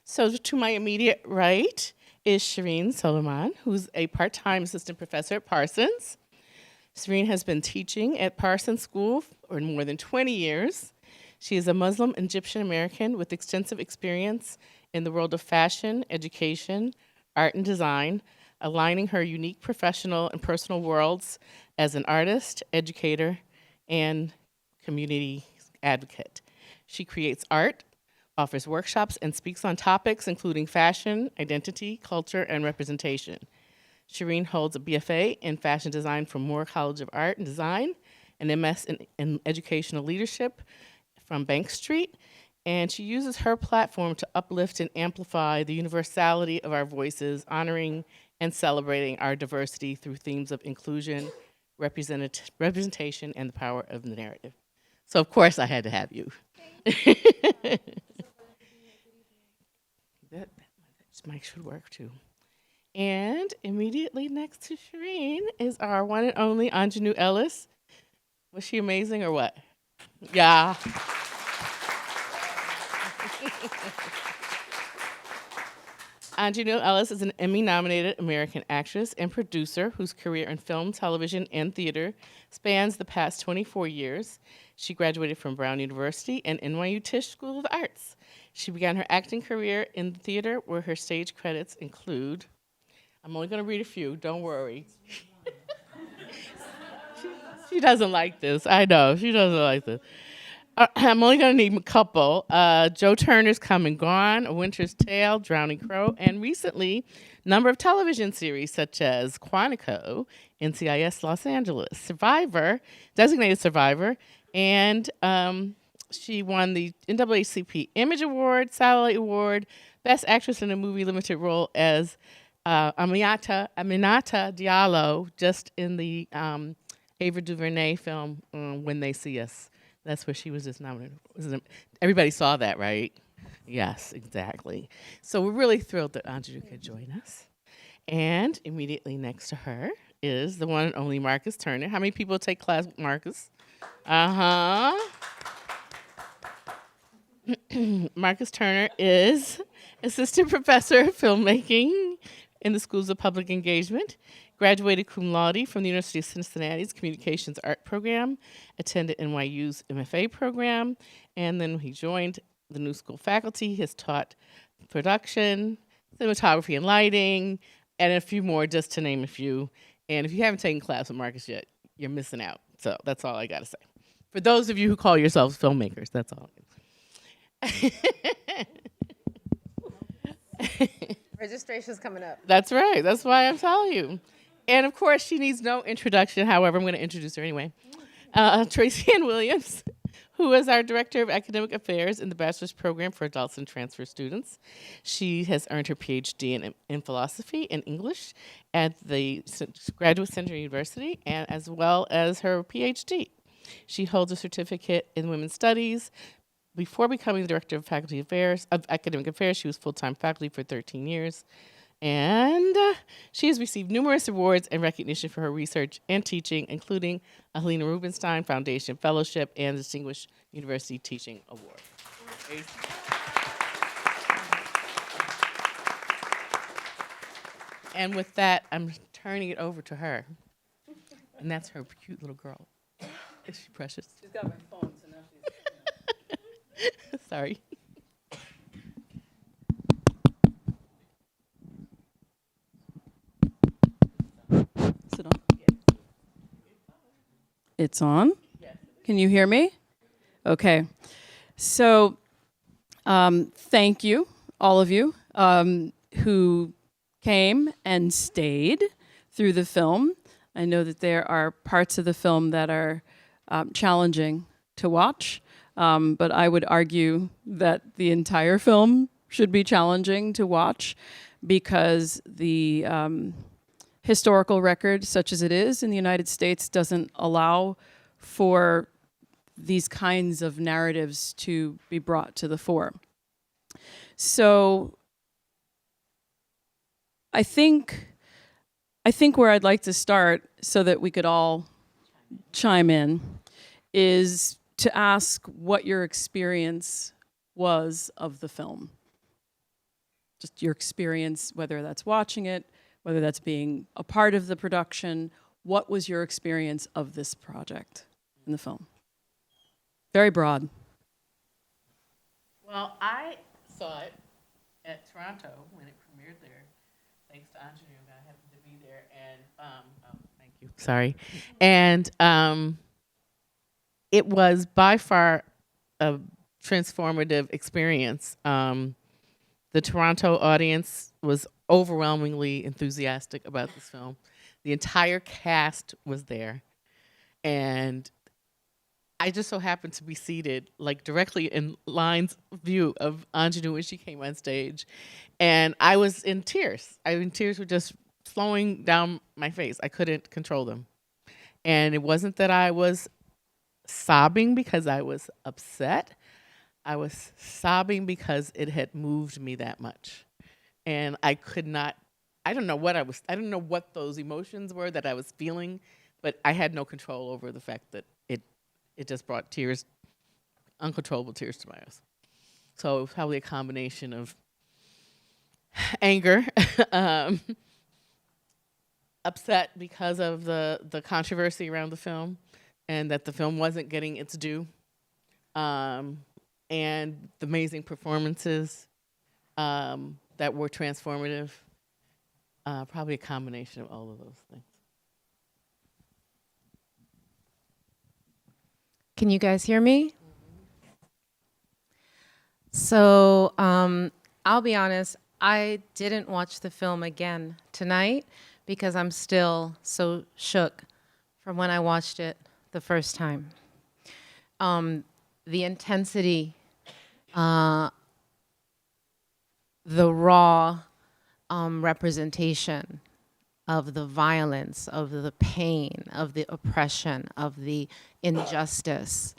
So to my immediate right is Shireen Solomon, who's a part-time assistant professor at Parsons. Shireen has been teaching at Parsons School for more than 20 years. She is a Muslim Egyptian American with extensive experience in the world of fashion, education, art, and design, aligning her unique professional and personal worlds as an artist, educator, and community advocate. She creates art, offers workshops, and speaks on topics including fashion, identity, culture, and representation. Shireen holds a BFA in fashion design from Moore College of Art and Design, an MS in educational leadership from Bank Street, and she uses her platform to uplift and amplify the universality of our voices, honoring and celebrating our diversity through themes of inclusion, representation, and the power of the narrative. So of course I had to have you. This mic should work too. And immediately next to Shireen is our one and only Aunjanue Ellis. Was she amazing or what? Yeah. Aunjanue Ellis is an Emmy-nominated American actress and producer whose career in film, television, and theater spans the past 24 years. She graduated from Brown University and NYU Tisch School of Arts. She began her acting career in theater, where her stage credits include, I'm only going to read a few, don't worry. She doesn't like this, I know, she doesn't like this. I'm only going to name a couple. Joe Turner's Come and Gone, A Winter's Tale, Drowning Crow, and recently, a number of television series such as Quantico, NCIS Los Angeles, Survivor, Designated Survivor, and she won the NAACP Image Award, Satellite Award, Best Actress in a Movie Limited Role as Aminata Diallo, just in the Ava DuVernay film, When They See Us. That's where she was just nominated. Everybody saw that, right? Yes, exactly. So we're really thrilled that Aunjanue could join us. And immediately next to her is the one and only Ms Turner. How many people take class with Ms? Uh-huh. Ms Turner is assistant professor of filmmaking in the Schools of Public Engagement, graduated cum laude from the University of Cincinnati's Communications Art Program, attended NYU's MFA program, and then he joined the New School faculty. He has taught production, cinematography and lighting, and a few more, just to name a few. And if you haven't taken class with Marcus yet, you're missing out. So that's all I gotta say. For those of you who call yourselves filmmakers, that's all. Registration's coming up. That's right. That's why I'm telling you. And of course, she needs no introduction. However, I'm going to introduce her anyway. Tracy Ann Williams, who is our Director of Academic Affairs in the Bachelor's Program for Adults and Transfer Students. She has earned her PhD in philosophy and English at the Graduate Center University, and as well as her PhD. She holds a certificate in women's studies. Before becoming the Director of Academic Affairs, she was full-time faculty for 13 years. And she has received numerous awards and recognition for her research and teaching, including a Helena Rubinstein Foundation Fellowship and Distinguished University Teaching Award. And with that, I'm turning it over to her. And that's her cute little girl. Is she precious? She's got my phone, so now she's... Sorry. Is it on? It's on? Yes. Can you hear me? Okay. So thank you, all of you, who came and stayed through the film. I know that there are parts of the film that are challenging to watch, but I would argue that the entire film should be challenging to watch because the historical record, such as it is in the United States, doesn't allow for these kinds of narratives to be brought to the fore. So I think where I'd like to start, so that we could all chime in, is to ask what your experience was of the film. just your experience, whether that's watching it, whether that's being a part of the production. What was your experience of this project in the film? Very broad. Well, I saw it at Toronto when it premiered there, thanks to Aunjanue. I happened to be there, and thank you. Sorry, and it was by far a transformative experience. The Toronto audience was overwhelmingly enthusiastic about this film. The entire cast was there, and I just so happened to be seated like directly in line's view of Aunjanue when she came on stage, and I was in tears. Tears were just flowing down my face. I couldn't control them, and it wasn't that I was sobbing because I was upset. I was sobbing because it had moved me that much, and I could not. I don't know what those emotions were that I was feeling, but I had no control over the fact that it just brought tears, uncontrollable tears to my eyes. So it was probably a combination of anger, upset because of the controversy around the film, and that the film wasn't getting its due, and the amazing performances that were transformative. Probably a combination of all of those things. Can you guys hear me? So I'll be honest, I didn't watch the film again tonight because I'm still so shook from when I watched it the first time. The intensity, the raw representation of the violence, of the pain, of the oppression, of the injustice.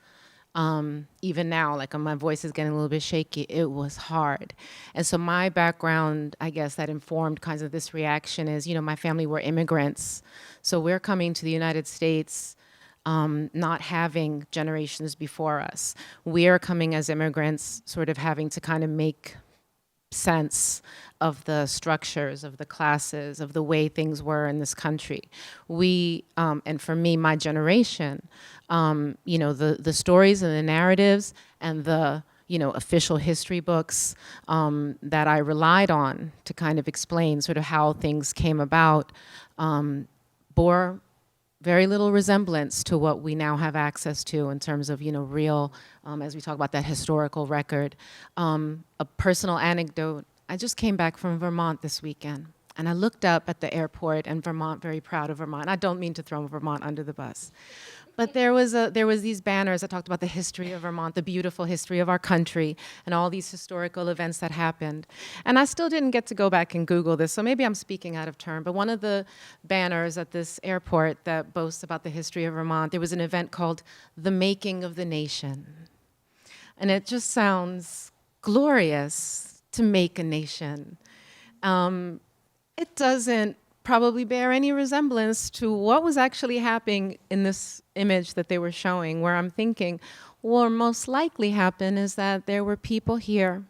Even now, like my voice is getting a little bit shaky, it was hard. And so my background, I guess, that informed kinds of this reaction is, my family were immigrants. So we're coming to the United States not having generations before us. We're coming as immigrants, sort of having to kind of make sense of the structures, of the classes, of the way things were in this country. We, and for me, my generation, the stories and the narratives and the, official history books that I relied on to kind of explain sort of how things came about bore very little resemblance to what we now have access to in terms of, real, as we talk about that historical record. A personal anecdote, I just came back from Vermont this weekend, and I looked up at the airport, and Vermont, very proud of Vermont. I don't mean to throw Vermont under the bus. But there was these banners that talked about the history of Vermont, the beautiful history of our country, and all these historical events that happened. And I still didn't get to go back and Google this, so maybe I'm speaking out of turn. But one of the banners at this airport that boasts about the history of Vermont, there was an event called The Making of the Nation. And it just sounds glorious to make a nation. It doesn't probably bear any resemblance to what was actually happening in this image that they were showing, where I'm thinking, what most likely happened is that there were people here,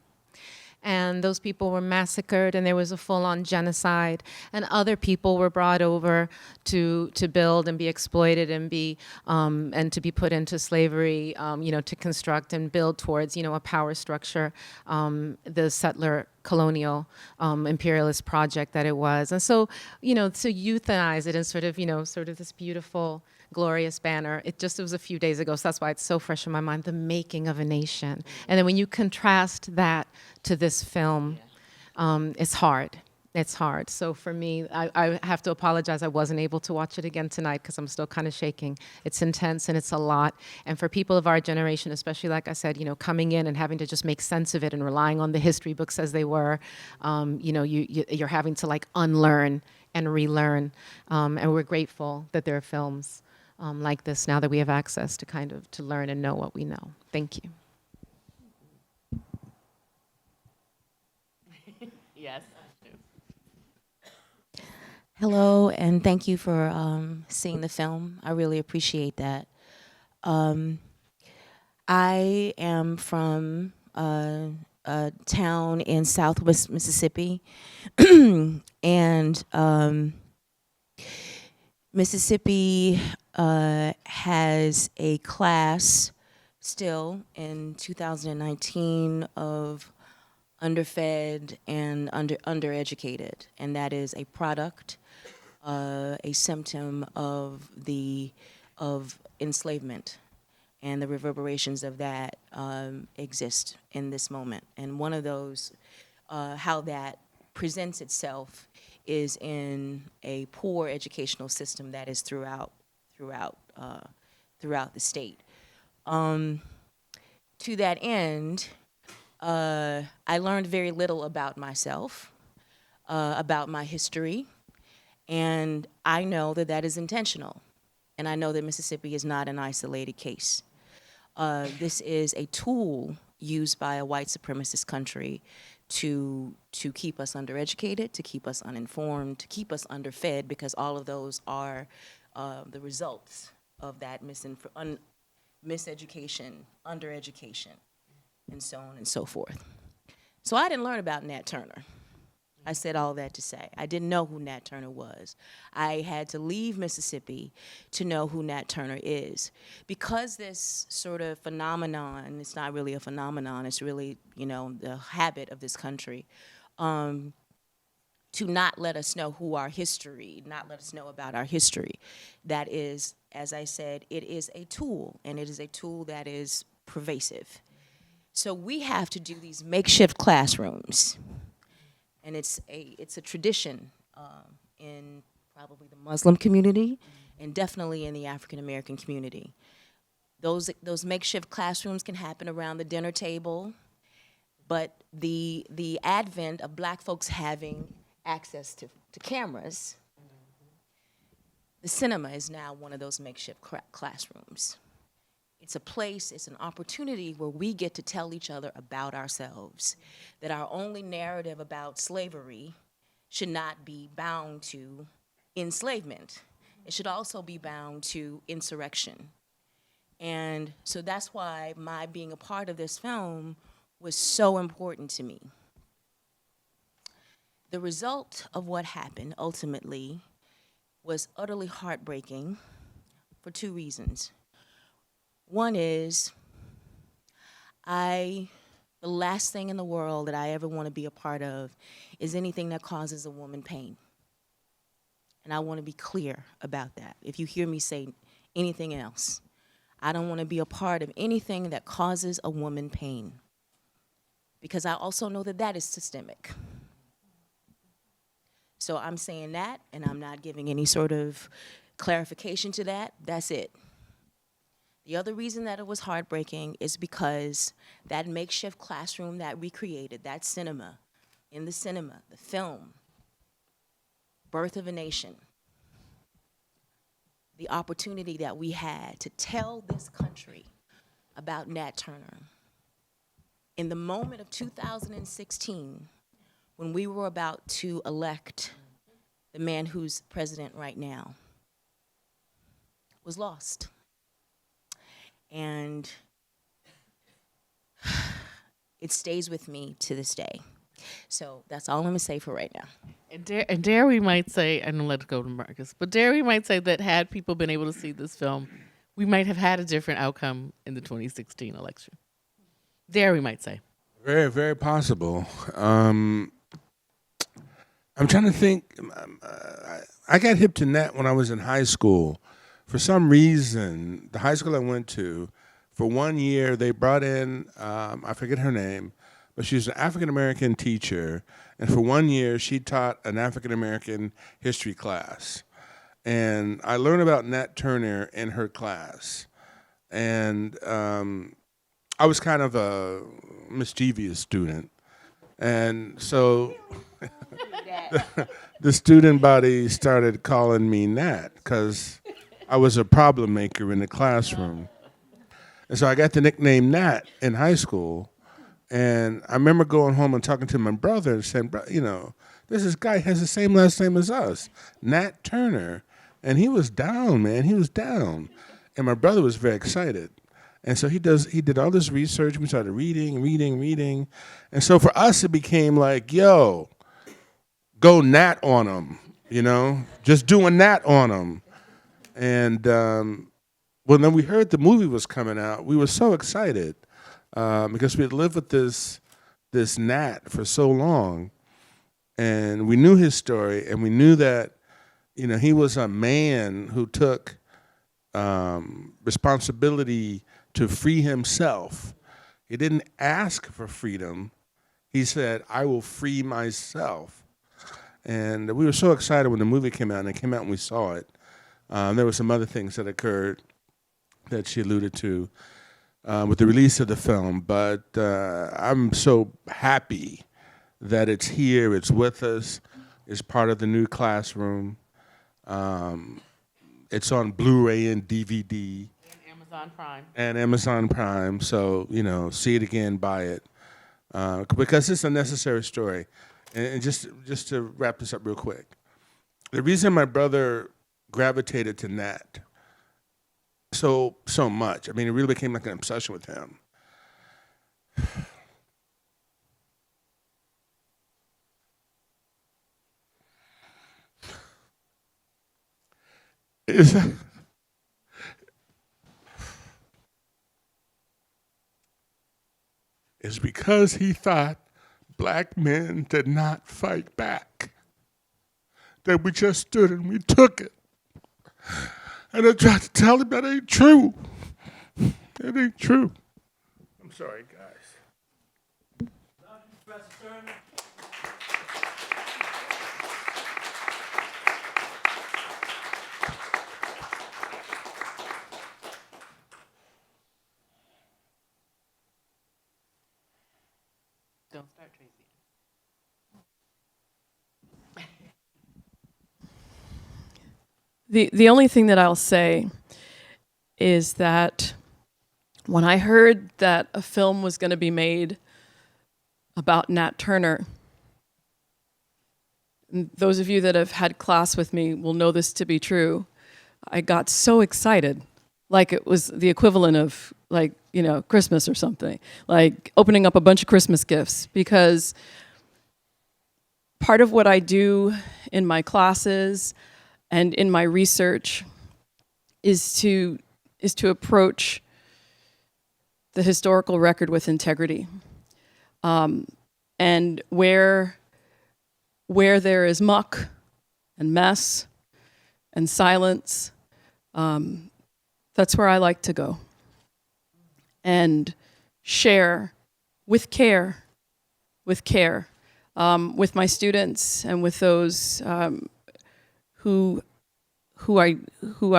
and those people were massacred, and there was a full-on genocide, and other people were brought over to build and be exploited and to be put into slavery, to construct and build towards, a power structure, the settler colonial imperialist project that it was. And so, to euthanize it and sort of this beautiful, glorious banner. It was a few days ago, so that's why it's so fresh in my mind, the making of a nation. And then when you contrast that to this film, it's hard. It's hard. So for me, I have to apologize. I wasn't able to watch it again tonight because I'm still kind of shaking. It's intense and it's a lot. And for people of our generation, especially like I said, coming in and having to just make sense of it and relying on the history books as they were, you're having to like unlearn and relearn. And we're grateful that there are films like this now that we have access to kind of to learn and know what we know. Thank you. Yes. Hello, and thank you for seeing the film. I really appreciate that. I am from town in Southwest Mississippi, and Mississippi has a class still in 2019 of underfed and undereducated, and that is a product, a symptom of enslavement, and the reverberations of that exist in this moment. And one of those, how that presents itself, is in a poor educational system that is throughout the state. To that end, I learned very little about myself, about my history, and I know that that is intentional. And I know that Mississippi is not an isolated case. This is a tool used by a white supremacist country to keep us undereducated, to keep us uninformed, to keep us underfed, because all of those are the results of that miseducation, undereducation, and so on and so forth. So I didn't learn about Nat Turner. I said all that to say I didn't know who Nat Turner was. I had to leave Mississippi to know who Nat Turner is. Because this sort of phenomenon, it's not really a phenomenon, it's really, the habit of this country, to not let us know who our history, not let us know about our history. That is, as I said, it is a tool, and it is a tool that is pervasive. So we have to do these makeshift classrooms. And it's a tradition in probably the Muslim community, and definitely in the African American community. Those makeshift classrooms can happen around the dinner table, but the advent of black folks having access to cameras, the cinema is now one of those makeshift classrooms. It's a place, it's an opportunity where we get to tell each other about ourselves, that our only narrative about slavery should not be bound to enslavement. It should also be bound to insurrection. And so that's why my being a part of this film was so important to me. The result of what happened ultimately was utterly heartbreaking for two reasons. One is, the last thing in the world that I ever want to be a part of is anything that causes a woman pain. And I want to be clear about that. If you hear me say anything else, I don't want to be a part of anything that causes a woman pain, because I also know that that is systemic. So I'm saying that, and I'm not giving any sort of clarification to that. That's it. The other reason that it was heartbreaking is because that makeshift classroom that we created, that cinema, the film, Birth of a Nation, the opportunity that we had to tell this country about Nat Turner. In the moment of 2016, when we were about to elect the man who's president right now, was lost. And it stays with me to this day. So that's all I'm gonna say for right now. And dare we might say, and let's go to Marcus, but dare we might say that had people been able to see this film, we might have had a different outcome in the 2016 election. Dare we might say. Very, very possible. I'm trying to think. I got hip to Nat when I was in high school. For some reason, the high school I went to, for 1 year, they brought in, I forget her name, but she was an African-American teacher, and for 1 year, she taught an African-American history class. And I learned about Nat Turner in her class. And I was kind of a mischievous student. And so the student body started calling me Nat, because I was a problem maker in the classroom. And so I got the nickname Nat in high school. And I remember going home and talking to my brother and saying, this guy has the same last name as us, Nat Turner. And he was down, man. He was down. And my brother was very excited. And so he did all this research. We started reading. And so for us, it became like, yo, go Nat on him, you know? Just do a Nat on him. And when then we heard the movie was coming out, we were so excited because we had lived with this Nat for so long. And we knew his story, and we knew that, you know, he was a man who took responsibility to free himself. He didn't ask for freedom. He said, I will free myself. And we were so excited when the movie came out, and it came out and we saw it. There were some other things that occurred that she alluded to with the release of the film, but I'm so happy that it's here, it's with us, it's part of the new classroom. It's on Blu-ray and DVD. And Amazon Prime, so, you know, see it again, buy it. Because it's a necessary story. And just to wrap this up real quick, the reason my brother gravitated to Nat so much, I mean, it really became like an obsession with him. Is because he thought black men did not fight back. That we just stood and we took it. And I tried to tell him that ain't true. That ain't true. I'm sorry, guys. Professor Turner. Don't start, Tracy. The only thing that I'll say is that when I heard that a film was going to be made about Nat Turner, and those of you that have had class with me will know this to be true, I got so excited, like it was the equivalent of, like, you know, Christmas or something, like opening up a bunch of Christmas gifts, because part of what I do in my classes and in my research is to approach the historical record with integrity. And where there is muck and mess and silence, that's where I like to go. And share with care, with my students and with those who I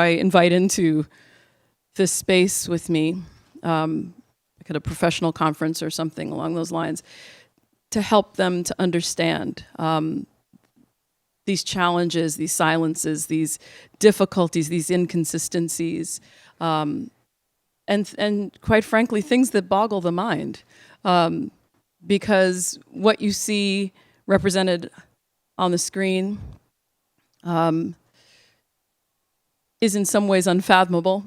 invite into this space with me, like at a professional conference or something along those lines, to help them to understand these challenges, these silences, these difficulties, these inconsistencies, and quite frankly, things that boggle the mind. Because what you see represented on the screen is in some ways unfathomable,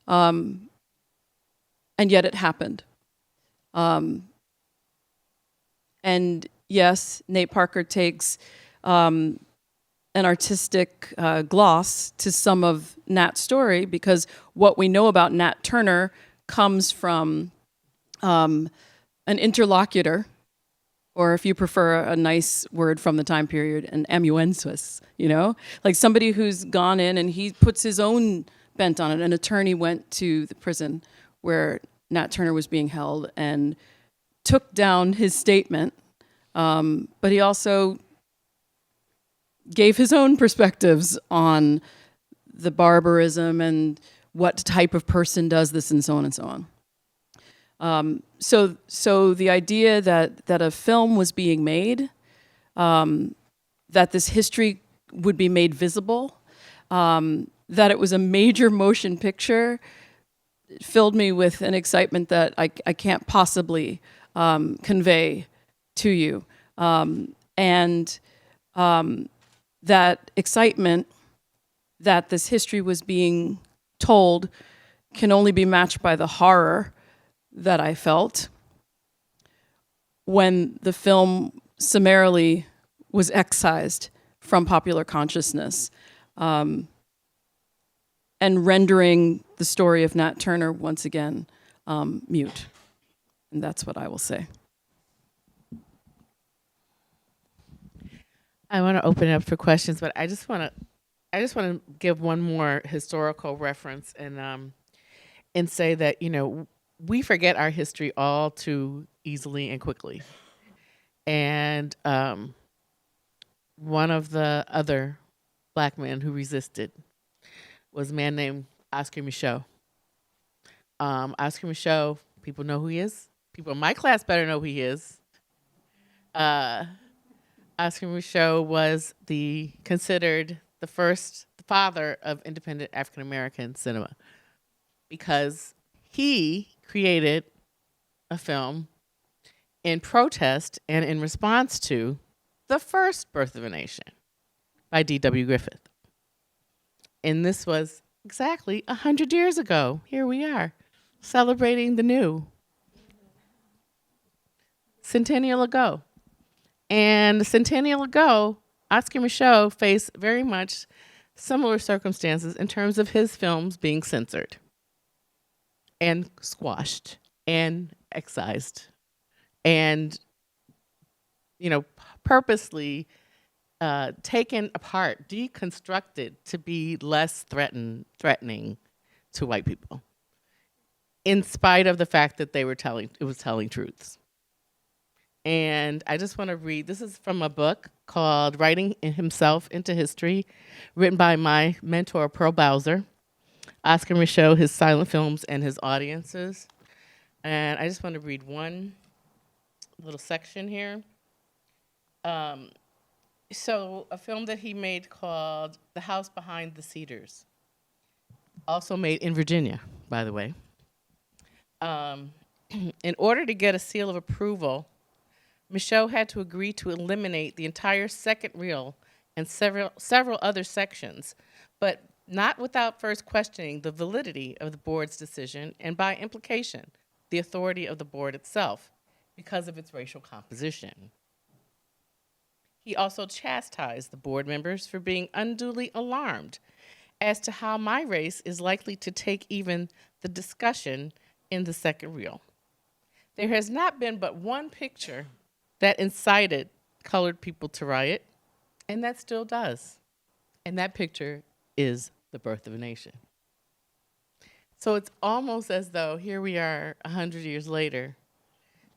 and yet it happened. And yes, Nate Parker takes an artistic gloss to some of Nat's story, because what we know about Nat Turner comes from an interlocutor, or if you prefer a nice word from the time period, an amanuensis, you know? Like somebody who's gone in and he puts his own bent on it. An attorney went to the prison where Nat Turner was being held and took down his statement, but he also gave his own perspectives on the barbarism and what type of person does this and so on and so on. So the idea that a film was being made, that this history would be made visible, that it was a major motion picture, filled me with an excitement that I can't possibly convey to you. That excitement that this history was being told can only be matched by the horror that I felt when the film summarily was excised from popular consciousness, and rendering the story of Nat Turner once again mute. And that's what I will say. I want to open it up for questions, but I just want to give one more historical reference and say that, you know, we forget our history all too easily and quickly. And one of the other black men who resisted was a man named Oscar Micheaux. Oscar Micheaux, people know who he is. People in my class better know who he is. Oscar Micheaux was considered the father of independent African American cinema, because he created a film in protest and in response to the first Birth of a Nation by D.W. Griffith. And this was exactly 100 years ago. Here we are, celebrating the new. Centennial ago. And a centennial ago, Oscar Micheaux faced very much similar circumstances in terms of his films being censored and squashed and excised and, you know, purposely taken apart, deconstructed to be less threatening to white people, in spite of the fact that it was telling truths. And I just want to read, this is from a book called Writing Himself into History, written by my mentor, Pearl Bowser. Oscar Micheaux, his silent films and his audiences. And I just want to read one little section here. So a film that he made called The House Behind the Cedars, also made in Virginia, by the way. In order to get a seal of approval, Micheaux had to agree to eliminate the entire second reel and several other sections, but not without first questioning the validity of the board's decision and, by implication, the authority of the board itself because of its racial composition. He also chastised the board members for being unduly alarmed as to how my race is likely to take even the discussion in the second reel. There has not been but one picture that incited colored people to riot, and that still does. And that picture is The Birth of a Nation. So it's almost as though here we are 100 years later,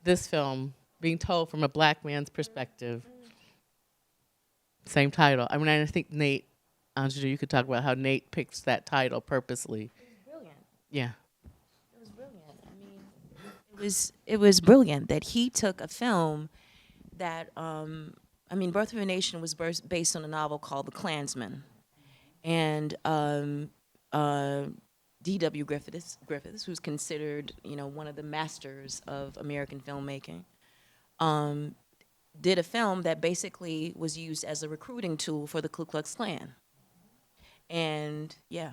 this film being told from a black man's perspective. Same title. I mean, I think Nate, Aunjanue, you could talk about how Nate picked that title purposely. It was brilliant. Yeah. It was brilliant. I mean, it was brilliant that he took a film that, I mean, Birth of a Nation was based on a novel called The Klansman. And D.W. Griffiths, who's considered, you know, one of the masters of American filmmaking, did a film that basically was used as a recruiting tool for the Ku Klux Klan. And yeah,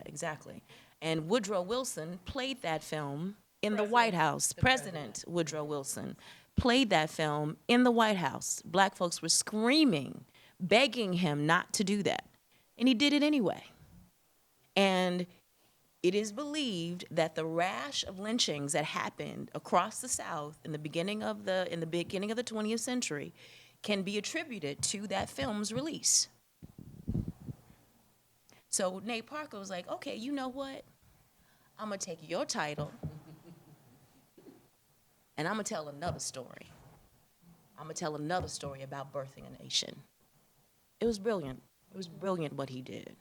exactly. And Woodrow Wilson played that film in the White House. President Woodrow Wilson played that film in the White House. Black folks were screaming, begging him not to do that. And he did it anyway. And it is believed that the rash of lynchings that happened across the South in the beginning of the 20th century can be attributed to that film's release. So Nate Parker was like, okay, you know what? I'm gonna take your title and I'm gonna tell another story. I'm gonna tell another story about birthing a nation. It was brilliant. It was brilliant what he did.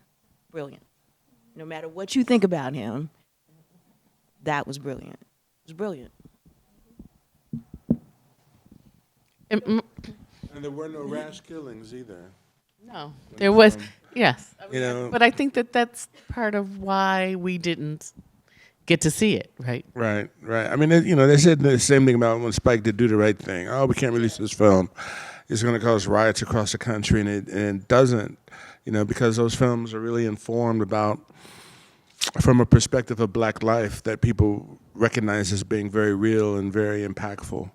Brilliant. No matter what you think about him, that was brilliant. It was brilliant. And there were no rash killings either. No, there was, yes. You know, But I think that that's part of why we didn't get to see it, right? right. I mean, you know, they said the same thing about when Spike did Do the Right Thing. Oh, we can't release this film. It's going to cause riots across the country, and it doesn't, you know, because those films are really informed about from a perspective of Black life that people recognize as being very real and very impactful.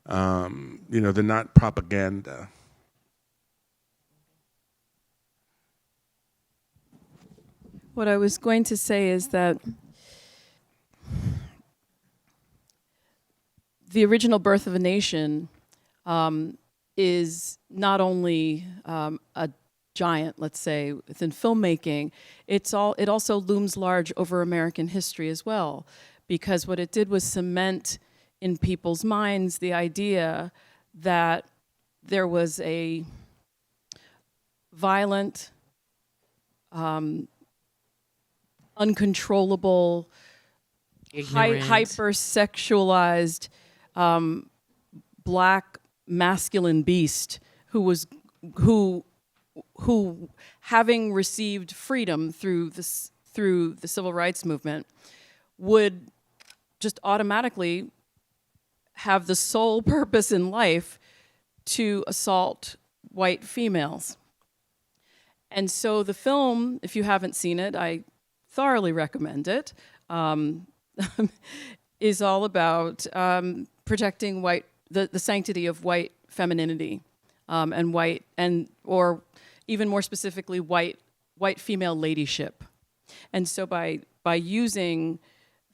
They're not propaganda. What I was going to say is that the original Birth of a Nation is not only a giant, let's say, within filmmaking, it also looms large over American history as well, because what it did was cement in people's minds the idea that there was a violent, uncontrollable, hyper-sexualized Black masculine beast who having received freedom through the civil rights movement would just automatically have the sole purpose in life to assault white females. And so the film, if you haven't seen it, I thoroughly recommend it, is all about protecting the sanctity of white femininity, or even more specifically, white female ladyship. And so by using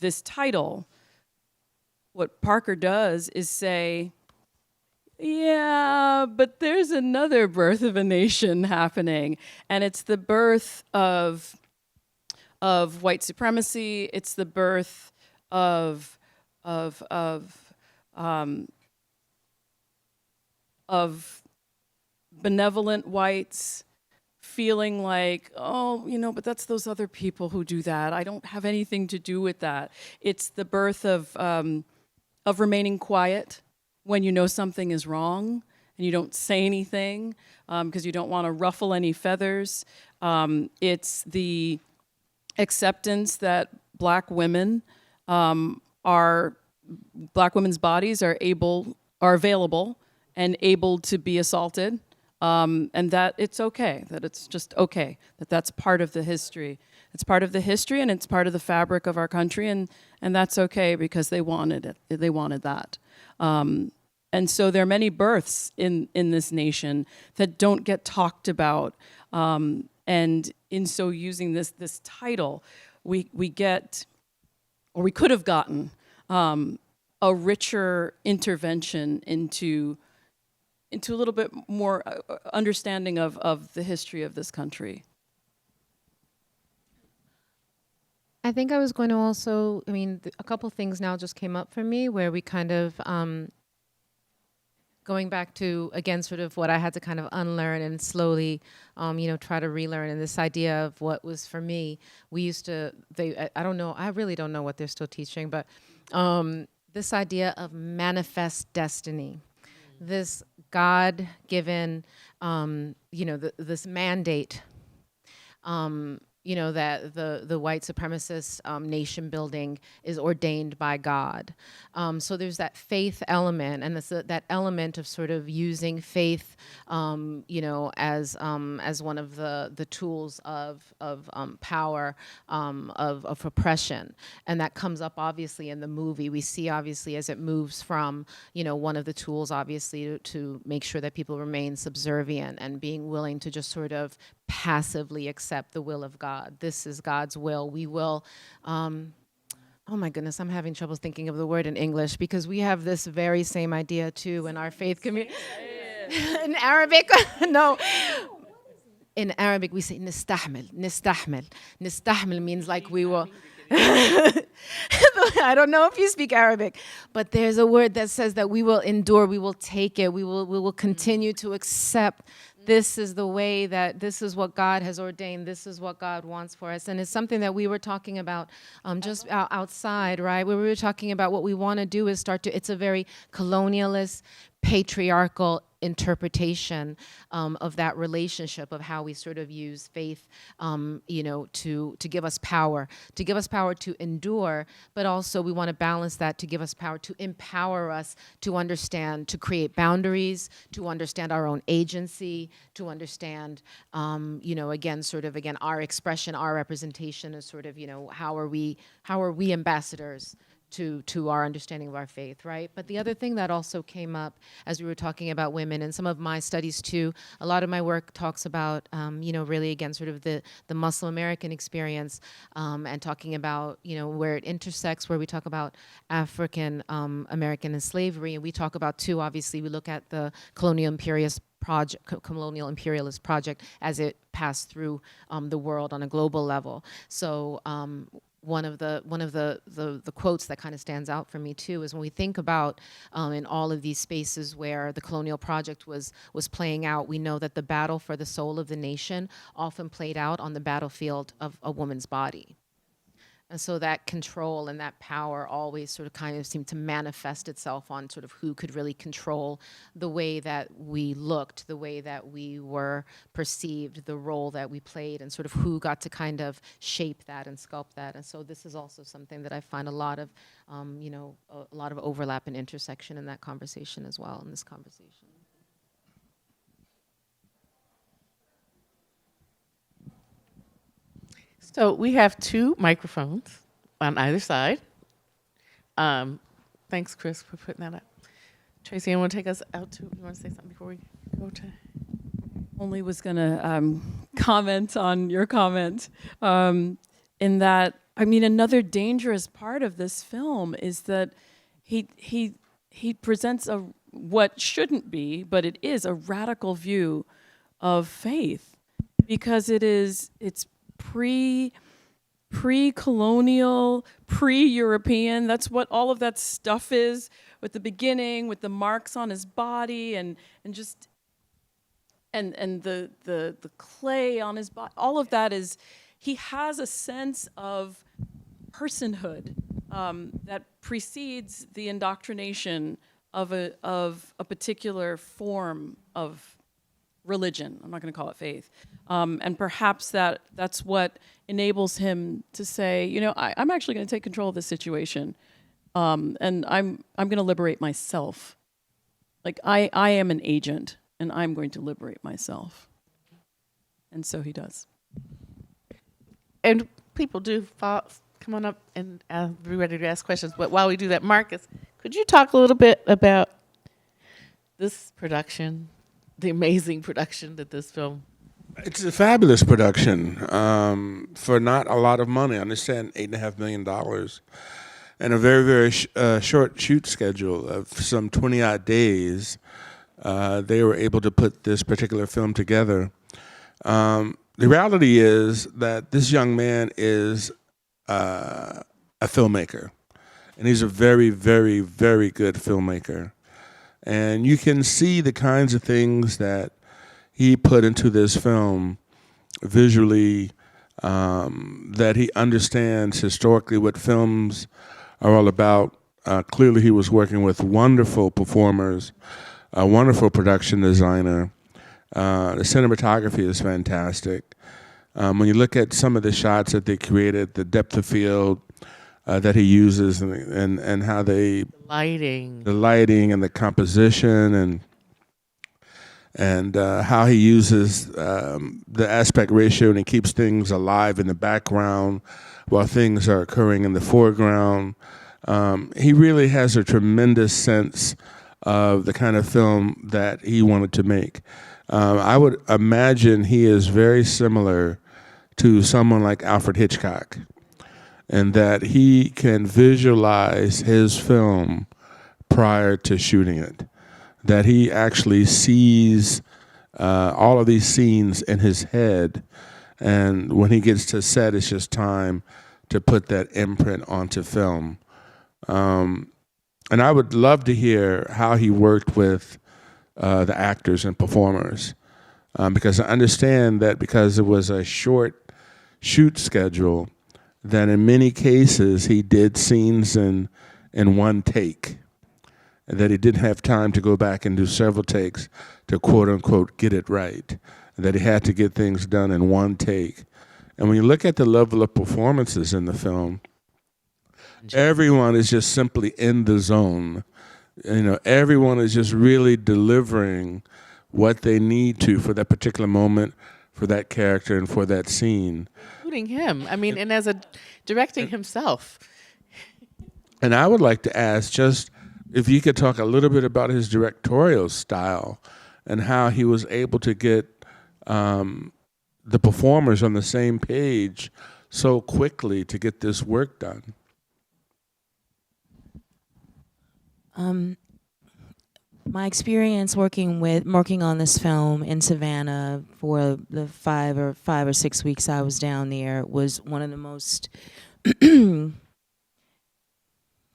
this title, what Parker does is say, yeah, but there's another birth of a nation happening, and it's the birth of white supremacy. It's the birth of benevolent whites feeling like, oh, but that's those other people who do that. I don't have anything to do with that. It's the birth of remaining quiet when you know something is wrong and you don't say anything because you don't want to ruffle any feathers. It's the acceptance that Black women's bodies are available and able to be assaulted, and that it's okay, that it's just okay, that's part of the history. It's part of the history and it's part of the fabric of our country, and that's okay because they wanted it. They wanted that. And so there are many births in this nation that don't get talked about. And in so using this title, we get, or we could have gotten, a richer intervention into a little bit more understanding of the history of this country. I think I was going to also, a couple things now just came up for me where we kind of, going back to, again, sort of what I had to kind of unlearn and slowly, try to relearn. And this idea of what was for me, we used to, I don't know, I really don't know what they're still teaching, but this idea of manifest destiny, this God-given, this mandate, that the white supremacist nation building is ordained by God. So there's that faith element, and that element of sort of using faith, as one of the tools of power, of oppression, and that comes up obviously in the movie. We see obviously as it moves from one of the tools obviously to make sure that people remain subservient and being willing to just sort of passively accept the will of God. This is God's will. We will, oh my goodness, I'm having trouble thinking of the word in English because we have this very same idea too in our faith community. In Arabic, no. In Arabic, we say nistahmil, nistahmil. Nistahmil means like we will. I don't know if you speak Arabic, but there's a word that says that we will endure, we will take it, we will continue to accept. This is the way that, this is what God has ordained, this is what God wants for us. And it's something that we were talking about just outside, right? Where we were talking about what we want to do is it's a very colonialist, patriarchal, interpretation of that relationship, of how we sort of use faith, to give us power to endure, but also we want to balance that to give us power to empower us to understand, to create boundaries, to understand our own agency, to understand, again, our expression, our representation is sort of, how are we ambassadors to our understanding of our faith, right? But the other thing that also came up as we were talking about women, and some of my studies too, a lot of my work talks about, really again, sort of the Muslim American experience, and talking about, where it intersects, where we talk about African American and slavery, and we talk about too, obviously, we look at the colonial imperialist project as it passed through the world on a global level. So one of the quotes that kind of stands out for me too is when we think about in all of these spaces where the colonial project was playing out, we know that the battle for the soul of the nation often played out on the battlefield of a woman's body. And so that control and that power always sort of kind of seemed to manifest itself on sort of who could really control the way that we looked, the way that we were perceived, the role that we played, and sort of who got to kind of shape that and sculpt that. And so this is also something that I find a lot of overlap and intersection in that conversation as well, in this conversation. So we have 2 microphones on either side. Thanks, Chris, for putting that up. Tracy, you want to take us out to, you want to say something before we go to? Only was going to comment on your comment in that, I mean, another dangerous part of this film is that he presents what shouldn't be, but it is a radical view of faith, because it's pre-colonial, pre-European. That's what all of that stuff is, with the beginning, with the marks on his body, and the clay on his body. All of that is, he has a sense of personhood that precedes the indoctrination of a particular form of religion. I'm not going to call it faith. And perhaps that's what enables him to say, I'm actually going to take control of this situation, and I'm going to liberate myself. Like I am an agent, and I'm going to liberate myself. And so he does. And people do come on up and be ready to ask questions. But while we do that, Marcus, could you talk a little bit about this production, the amazing production that this film? It's a fabulous production for not a lot of money. I understand $8.5 million, and a very, very short shoot schedule of some 20-odd days. They were able to put this particular film together. The reality is that this young man is a filmmaker, and he's a very, very, very good filmmaker. And you can see the kinds of things that he put into this film visually, that he understands historically what films are all about. Clearly he was working with wonderful performers, a wonderful production designer. The cinematography is fantastic. When you look at some of the shots that they created, the depth of field that he uses, and how the lighting and the composition, and how he uses the aspect ratio, and he keeps things alive in the background while things are occurring in the foreground. He really has a tremendous sense of the kind of film that he wanted to make. I would imagine he is very similar to someone like Alfred Hitchcock, and that he can visualize his film prior to shooting it, that he actually sees all of these scenes in his head, and when he gets to set, it's just time to put that imprint onto film. And I would love to hear how he worked with the actors and performers, because I understand that because it was a short shoot schedule, that in many cases he did scenes in one take, and that he didn't have time to go back and do several takes to quote unquote get it right, and that he had to get things done in one take. And when you look at the level of performances in the film, everyone is just simply in the zone. You know, everyone is just really delivering what they need to for that particular moment, for that character, and for that scene. Including him. I mean, and as a directing himself. And I would like to ask just if you could talk a little bit about his directorial style and how he was able to get the performers on the same page so quickly to get this work done. My experience working on this film in Savannah for the 5 or 6 weeks I was down there was one of the most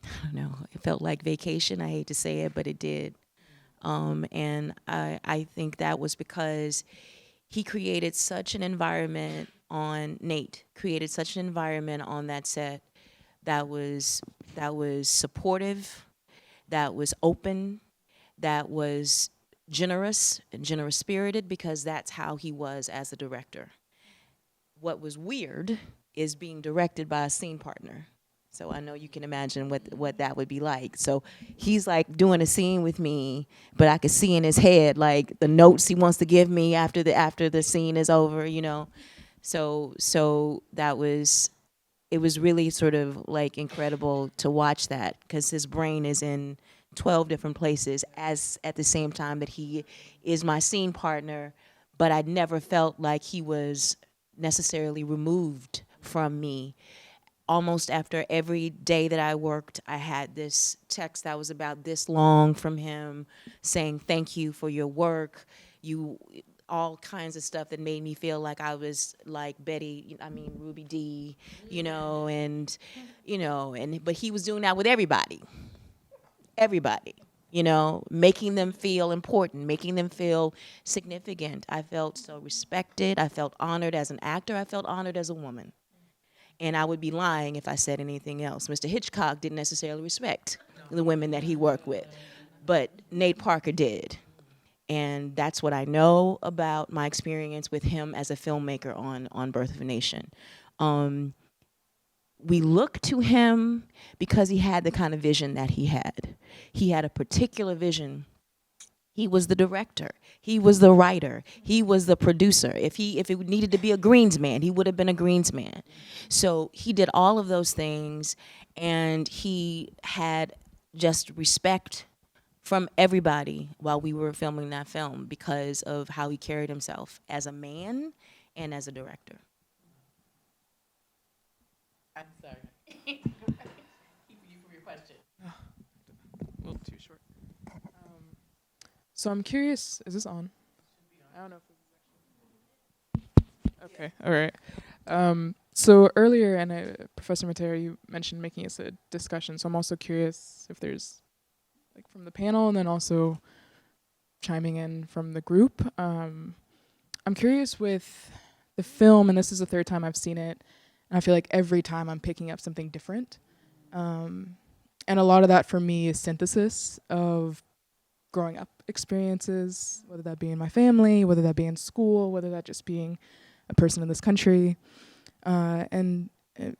I don't know, it felt like vacation. I hate to say it, but it did. And I think that was because he created such an environment Nate created such an environment on that set that was supportive, that was open, that was generous and generous-spirited, because that's how he was as a director. What was weird is being directed by a scene partner. So I know you can imagine what that would be like. So he's like doing a scene with me, but I could see in his head like the notes he wants to give me after the scene is over, you know. So it was really sort of like incredible to watch that, because his brain is in 12 different places at the same time that he is my scene partner, but I never felt like he was necessarily removed from me. Almost after every day that I worked, I had this text that was about this long from him saying, thank you for your work. All kinds of stuff that made me feel like I was like Ruby D, you know, but he was doing that with everybody, you know, making them feel important, making them feel significant. I felt so respected. I felt honored as an actor. I felt honored as a woman. And I would be lying if I said anything else. Mr. Hitchcock didn't necessarily respect the women that he worked with, but Nate Parker did. And that's what I know about my experience with him as a filmmaker on Birth of a Nation. We look to him because he had the kind of vision that he had. He had a particular vision. He was the director. He was the writer. He was the producer. If it needed to be a greensman, he would have been a greensman. So he did all of those things, and he had just respect from everybody while we were filming that film because of how he carried himself as a man and as a director. I'm sorry. Keep you for your question. A little too short. So I'm curious, is this on? I don't know if this is actually. Okay, all right. So earlier, and Professor Matera, you mentioned making this a discussion. So I'm also curious if there's, like, from the panel, and then also chiming in from the group. I'm curious with the film, and this is the third time I've seen it, and I feel like every time I'm picking up something different. And a lot of that for me is synthesis of growing up experiences, whether that be in my family, whether that be in school, whether that just being a person in this country. And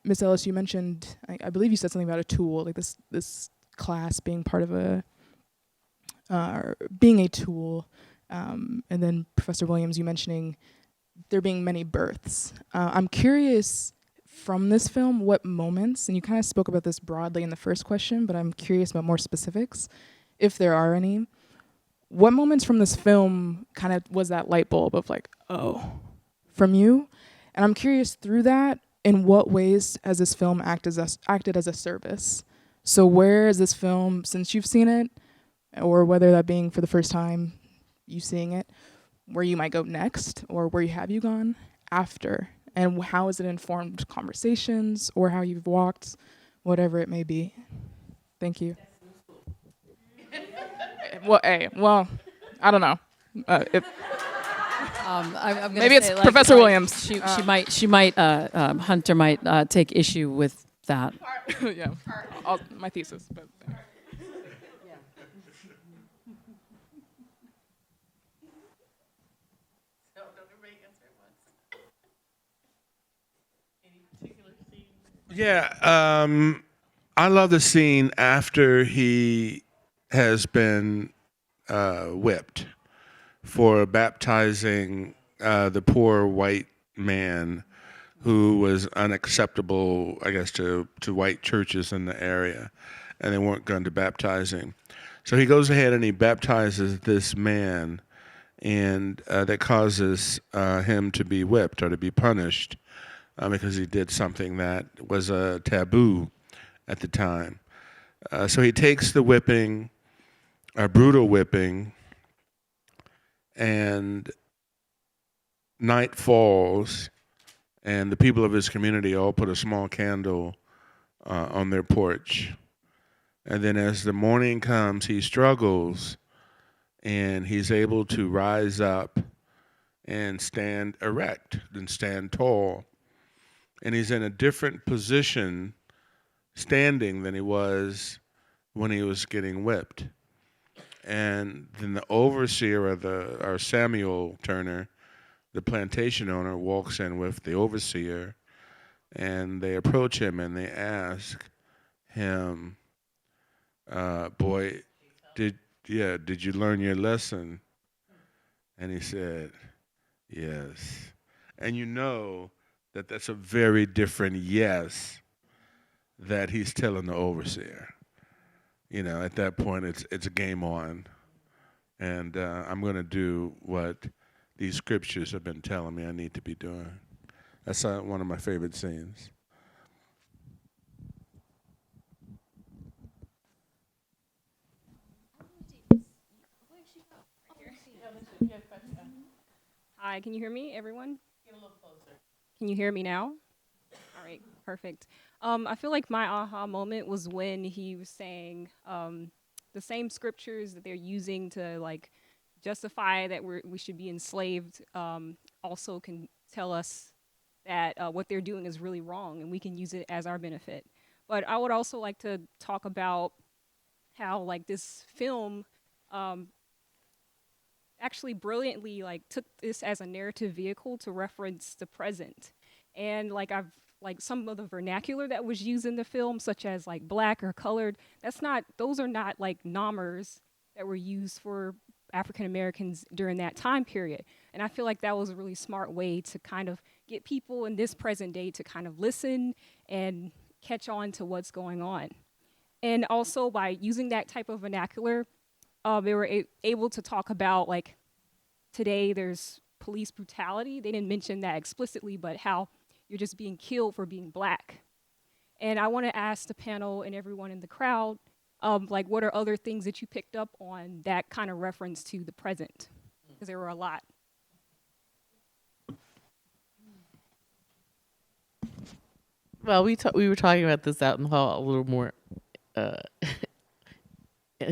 Ms. Ellis, you mentioned, I believe you said something about a tool, like this class being part of being a tool. And then Professor Williams, you mentioning there being many births. I'm curious from this film, what moments, and you kind of spoke about this broadly in the first question, but I'm curious about more specifics, if there are any. What moments from this film kind of was that light bulb of like, oh, from you? And I'm curious through that, in what ways has this film acted as a service? So where is this film, since you've seen it, or whether that being for the first time, you seeing it, where you might go next, or where have you gone after? And how has it informed conversations, or how you've walked, whatever it may be? Thank you. Well, I don't know. I'm gonna Maybe it's say, like, Professor Williams. She might Hunter might take issue with that. Yeah, my thesis. But Yeah, I love the scene after he has been whipped for baptizing the poor white man who was unacceptable, I guess, to white churches in the area, and they weren't going to baptize him. So he goes ahead and he baptizes this man, and that causes him to be whipped or to be punished because he did something that was a taboo at the time. So he takes the whipping, a brutal whipping, and night falls, and the people of his community all put a small candle on their porch. And then as the morning comes, he struggles, and he's able to rise up and stand erect and stand tall. And he's in a different position standing than he was when he was getting whipped. And then the overseer or Samuel Turner, the plantation owner, walks in with the overseer, and they approach him and they ask him, boy, did you learn your lesson? And he said, yes. And you know that that's a very different yes that he's telling the overseer. You know, at that point, it's a game on. And I'm going to do what these scriptures have been telling me I need to be doing. That's one of my favorite scenes. Hi, can you hear me, everyone? Get a little closer. Can you hear me now? All right, perfect. I feel like my aha moment was when he was saying the same scriptures that they're using to like justify that we should be enslaved also can tell us that what they're doing is really wrong and we can use it as our benefit. But I would also like to talk about how like this film actually brilliantly like took this as a narrative vehicle to reference the present. And like some of the vernacular that was used in the film, such as like black or colored, those are not like nommers that were used for African Americans during that time period. And I feel like that was a really smart way to kind of get people in this present day to kind of listen and catch on to what's going on. And also by using that type of vernacular, they were able to talk about like today there's police brutality. They didn't mention that explicitly, but how you're just being killed for being black. And I want to ask the panel and everyone in the crowd, like what are other things that you picked up on that kind of reference to the present? Because there were a lot. Well, we were talking about this out in the hall a little more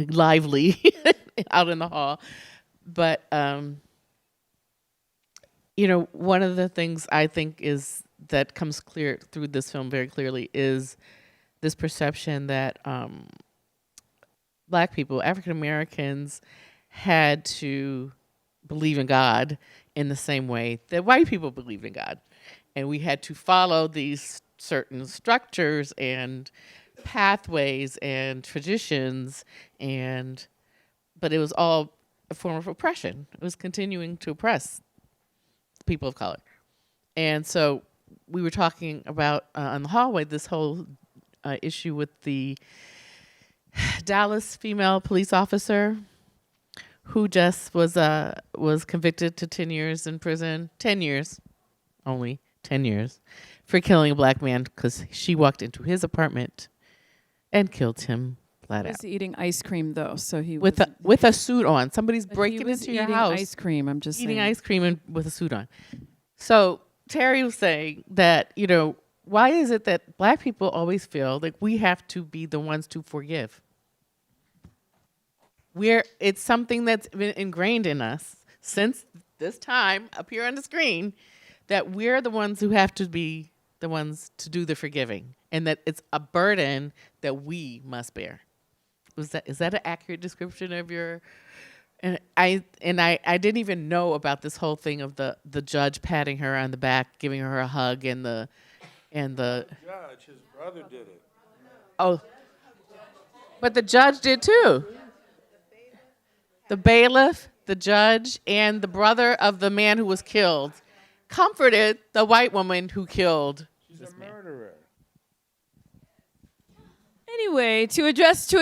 lively out in the hall. But, you know, one of the things I think is that comes clear through this film very clearly is this perception that black people, African Americans, had to believe in God in the same way that white people believed in God. And we had to follow these certain structures and pathways and traditions, but it was all a form of oppression. It was continuing to oppress people of color. And so we were talking about in the hallway this whole issue with the Dallas female police officer who just was convicted to 10 years in prison, 10 years, only 10 years, for killing a black man because she walked into his apartment and killed him flat He out. was eating ice cream though, so he With a suit on. Somebody's breaking into your house. Ice cream. I'm just eating saying. ice cream and with a suit on. So Terry was saying that, you know, why is it that black people always feel like we have to be the ones to forgive? It's something that's been ingrained in us since this time up here on the screen that we're the ones who have to be the ones to do the forgiving, and that it's a burden that we must bear. Is that an accurate description of your? And I didn't even know about this whole thing of the judge patting her on the back, giving her a hug, and and the Judge, his brother did it. oh, but the judge did too. The bailiff, the judge, and the brother of the man who was killed comforted the white woman who killed this man. Murderer. Anyway, to address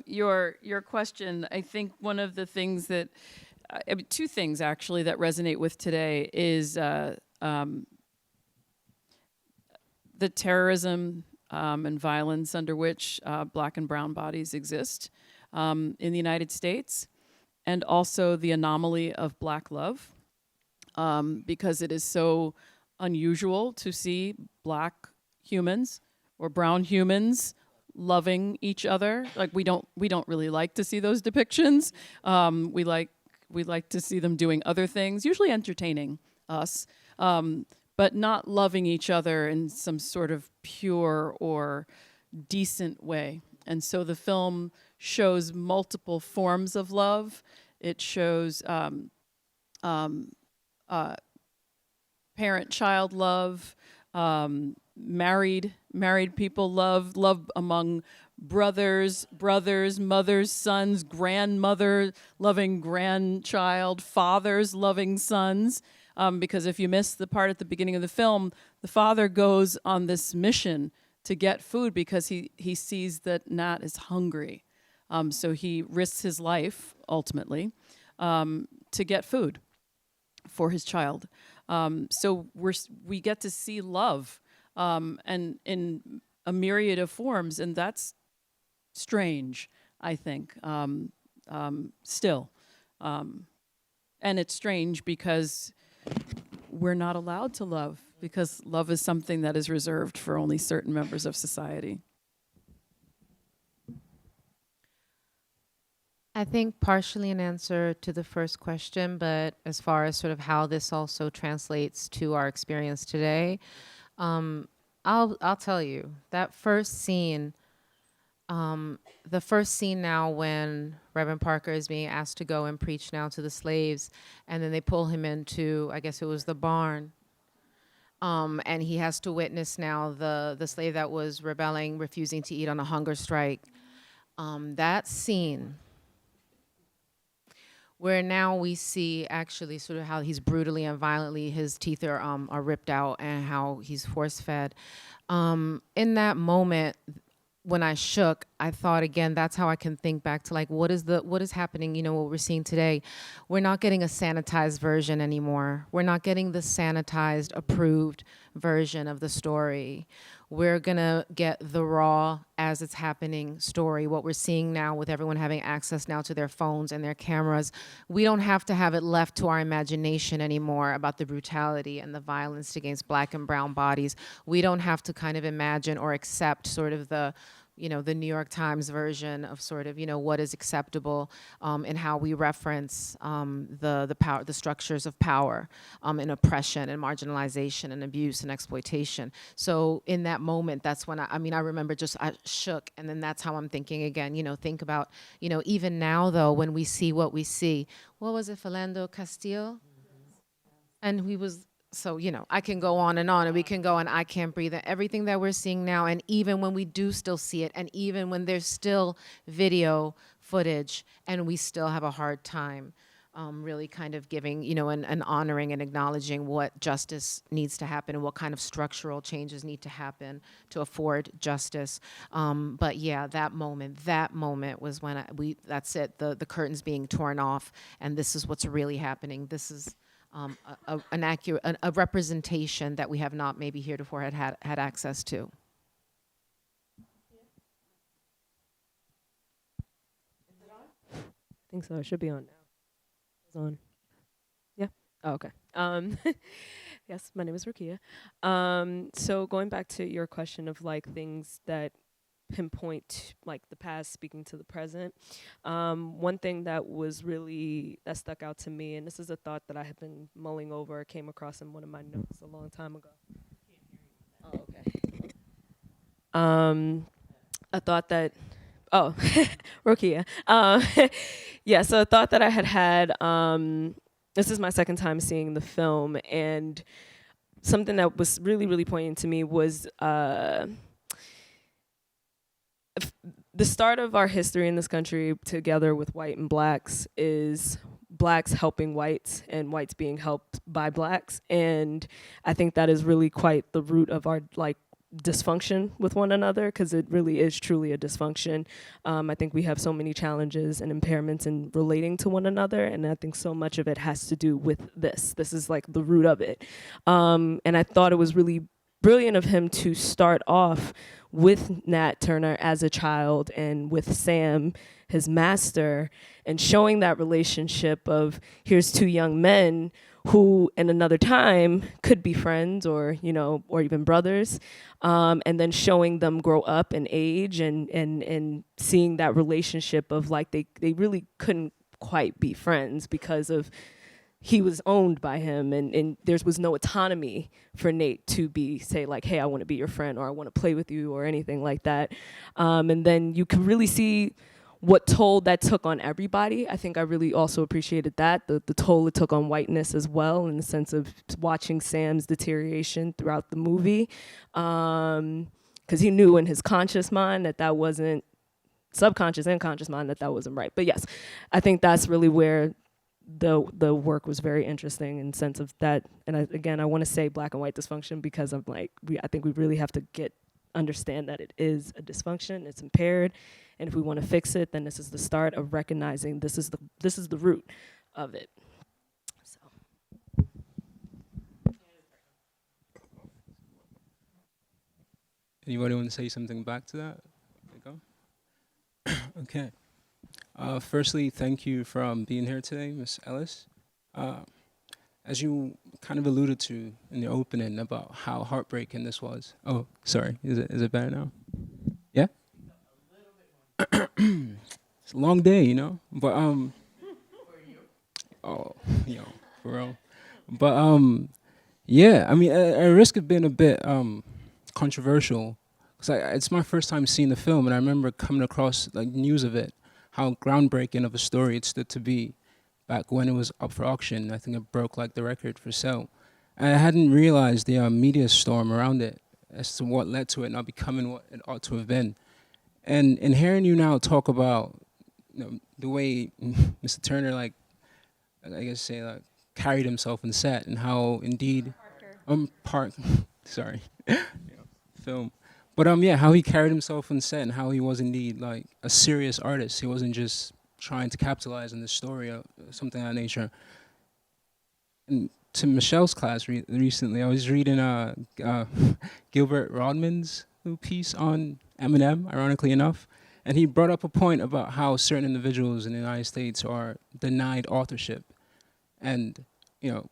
your question, I think one of the things that I mean, two things actually that resonate with today is the terrorism and violence under which black and brown bodies exist in the United States, and also the anomaly of black love, because it is so unusual to see black humans or brown humans loving each other. Like we don't really like to see those depictions. We like to see them doing other things, usually entertaining us, but not loving each other in some sort of pure or decent way. And so the film shows multiple forms of love. It shows parent-child love, married people love among brothers, mothers, sons, grandmother loving grandchild, fathers loving sons. Because if you missed the part at the beginning of the film, the father goes on this mission to get food because he sees that Nat is hungry. So he risks his life, ultimately, to get food for his child. So we get to see love and in a myriad of forms, and that's strange, I think, still. And it's strange because we're not allowed to love, because love is something that is reserved for only certain members of society. I think partially an answer to the first question, but as far as sort of how this also translates to our experience today, I'll tell you that first scene, the first scene now when Reverend Parker is being asked to go and preach now to the slaves, and then they pull him into, I guess it was the barn, and he has to witness now the slave that was rebelling, refusing to eat on a hunger strike. That scene, where now we see actually sort of how he's brutally and violently, his teeth are ripped out and how he's force-fed. In that moment, when I shook, I thought, again, that's how I can think back to like, what is happening, you know, what we're seeing today. We're not getting a sanitized version anymore. We're not getting the sanitized, approved version of the story. We're gonna get the raw, as it's happening story, what we're seeing now with everyone having access now to their phones and their cameras. We don't have to have it left to our imagination anymore about the brutality and the violence against black and brown bodies. We don't have to kind of imagine or accept sort of the, you know, the New York Times version of sort of, you know, what is acceptable and how we reference the power, the structures of power and oppression and marginalization and abuse and exploitation. So in that moment, that's when I remember I shook, and then that's how I'm thinking again, you know, think about, you know, even now though, when we see what we see, what was it, Philando Castile? And he was, so, you know, I can go on and we can go and I Can't Breathe. Everything that we're seeing now, and even when we do still see it, and even when there's still video footage, and we still have a hard time really kind of giving, you know, and honoring and acknowledging what justice needs to happen and what kind of structural changes need to happen to afford justice. But yeah, that moment was when that's it, the curtains being torn off, and this is what's really happening. This is an accurate, a representation that we have not maybe heretofore had access to. I think so. It should be on now. It's on. Yeah. Oh, okay. Yes, my name is Rukia. So going back to your question of like things that pinpoint like the past speaking to the present, one thing that stuck out to me, and this is a thought that I have been mulling over, came across in one of my notes a long time ago. Oh, okay. A thought that, Rukia. Yeah, so a thought that I had this is my second time seeing the film, and something that was really, really poignant to me was the start of our history in this country, together with white and blacks, is blacks helping whites and whites being helped by blacks. And I think that is really quite the root of our dysfunction with one another, because it really is truly a dysfunction. I think we have so many challenges and impairments in relating to one another, and I think so much of it has to do with this. This is like the root of it. And I thought it was really brilliant of him to start off with Nat Turner as a child and with Sam, his master, and showing that relationship of here's two young men who in another time could be friends or, you know, or even brothers, and then showing them grow up and age and seeing that relationship of like they really couldn't quite be friends because of he was owned by him, and there was no autonomy for Nate to be, say, like, hey, I want to be your friend, or I want to play with you, or anything like that. And then you can really see what toll that took on everybody. I think I really also appreciated that, the toll it took on whiteness as well, in the sense of watching Sam's deterioration throughout the movie. Because he knew in his conscious mind that wasn't, subconscious and conscious mind, that wasn't right. But yes, I think that's really where the work was very interesting in the sense of that. And I want to say black and white dysfunction because I'm like, I think we really have to understand that it is a dysfunction, it's impaired, and if we want to fix it, then this is the start of recognizing this is the root of it. So. Anybody want to say something back to that? There you go. Okay. Firstly, thank you for being here today, Ms Ellis. As you kind of alluded to in the opening about how heartbreaking this was. Oh, sorry. Is it better now? Yeah? It's a long day, you know? But oh, yo, for real. But yeah, I mean, at risk of being a bit controversial, because it's my first time seeing the film, and I remember coming across like news of it, how groundbreaking of a story it stood to be back when it was up for auction. I think it broke like the record for sale. And I hadn't realized the media storm around it as to what led to it not becoming what it ought to have been. And in hearing you now talk about, you know, the way Mr. Turner, like, I guess say, like, carried himself in set, and how indeed, sorry, film. But yeah, how he carried himself on set and how he was indeed like a serious artist. He wasn't just trying to capitalize on the story or something of that nature. And to Michelle's class recently, I was reading Gilbert Rodman's piece on Eminem, ironically enough, and he brought up a point about how certain individuals in the United States are denied authorship. And, you know,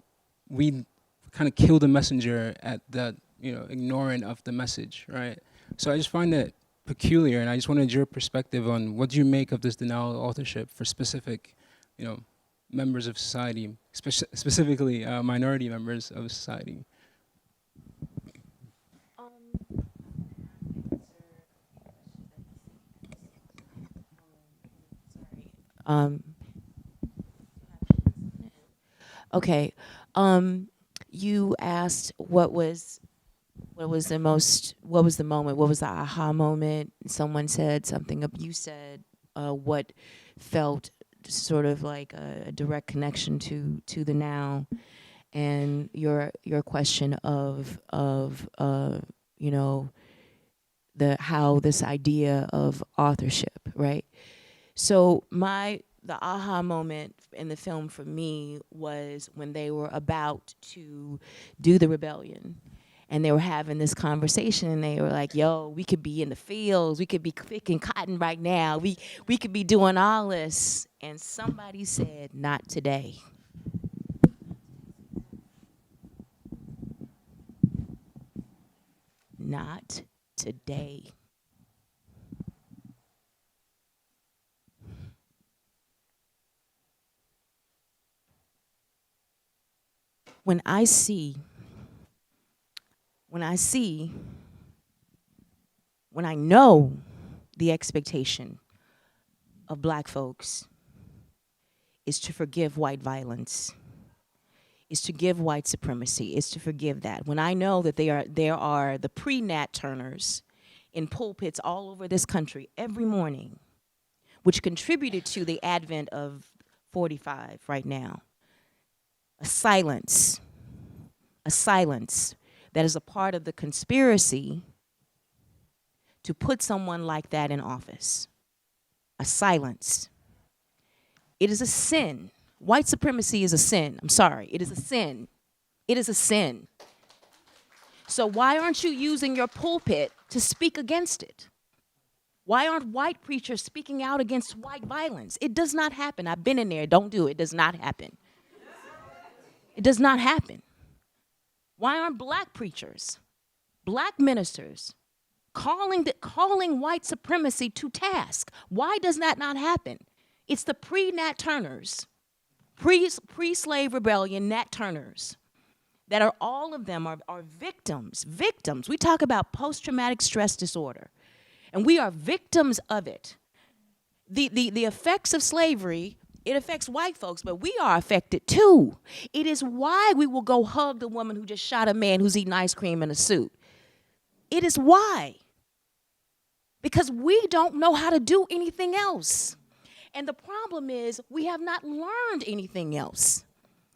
we kind of kill the messenger at the, you know, ignoring of the message, right? So I just find that peculiar, and I just wanted your perspective on what do you make of this denial of authorship for specific, you know, members of society, specifically minority members of society. Okay. You asked what was the moment, what was the aha moment? Someone said something, you said what felt sort of like a direct connection to the now, and your question of you know, how this idea of authorship, right? So the aha moment in the film for me was when they were about to do the rebellion. And they were having this conversation, and they were like, yo, we could be in the fields, we could be picking cotton right now, we could be doing all this. And somebody said, not today. Not today. When I know the expectation of black folks is to forgive white violence, is to give white supremacy, is to forgive that. When I know that there are the pre-Nat Turners in pulpits all over this country every morning, which contributed to the advent of 45 right now. A silence that is a part of the conspiracy to put someone like that in office. A silence. It is a sin. White supremacy is a sin. I'm sorry. It is a sin. It is a sin. So why aren't you using your pulpit to speak against it? Why aren't white preachers speaking out against white violence? It does not happen. I've been in there. Don't do it. It does not happen. It does not happen. Why aren't black preachers, black ministers, calling white supremacy to task? Why does that not happen? It's the pre-Nat Turners, pre-slave rebellion Nat Turners, that are all of them are victims. We talk about post-traumatic stress disorder, and we are victims of it. The effects of slavery, it affects white folks, but we are affected too. It is why we will go hug the woman who just shot a man who's eating ice cream in a suit. It is why. Because we don't know how to do anything else. And the problem is we have not learned anything else.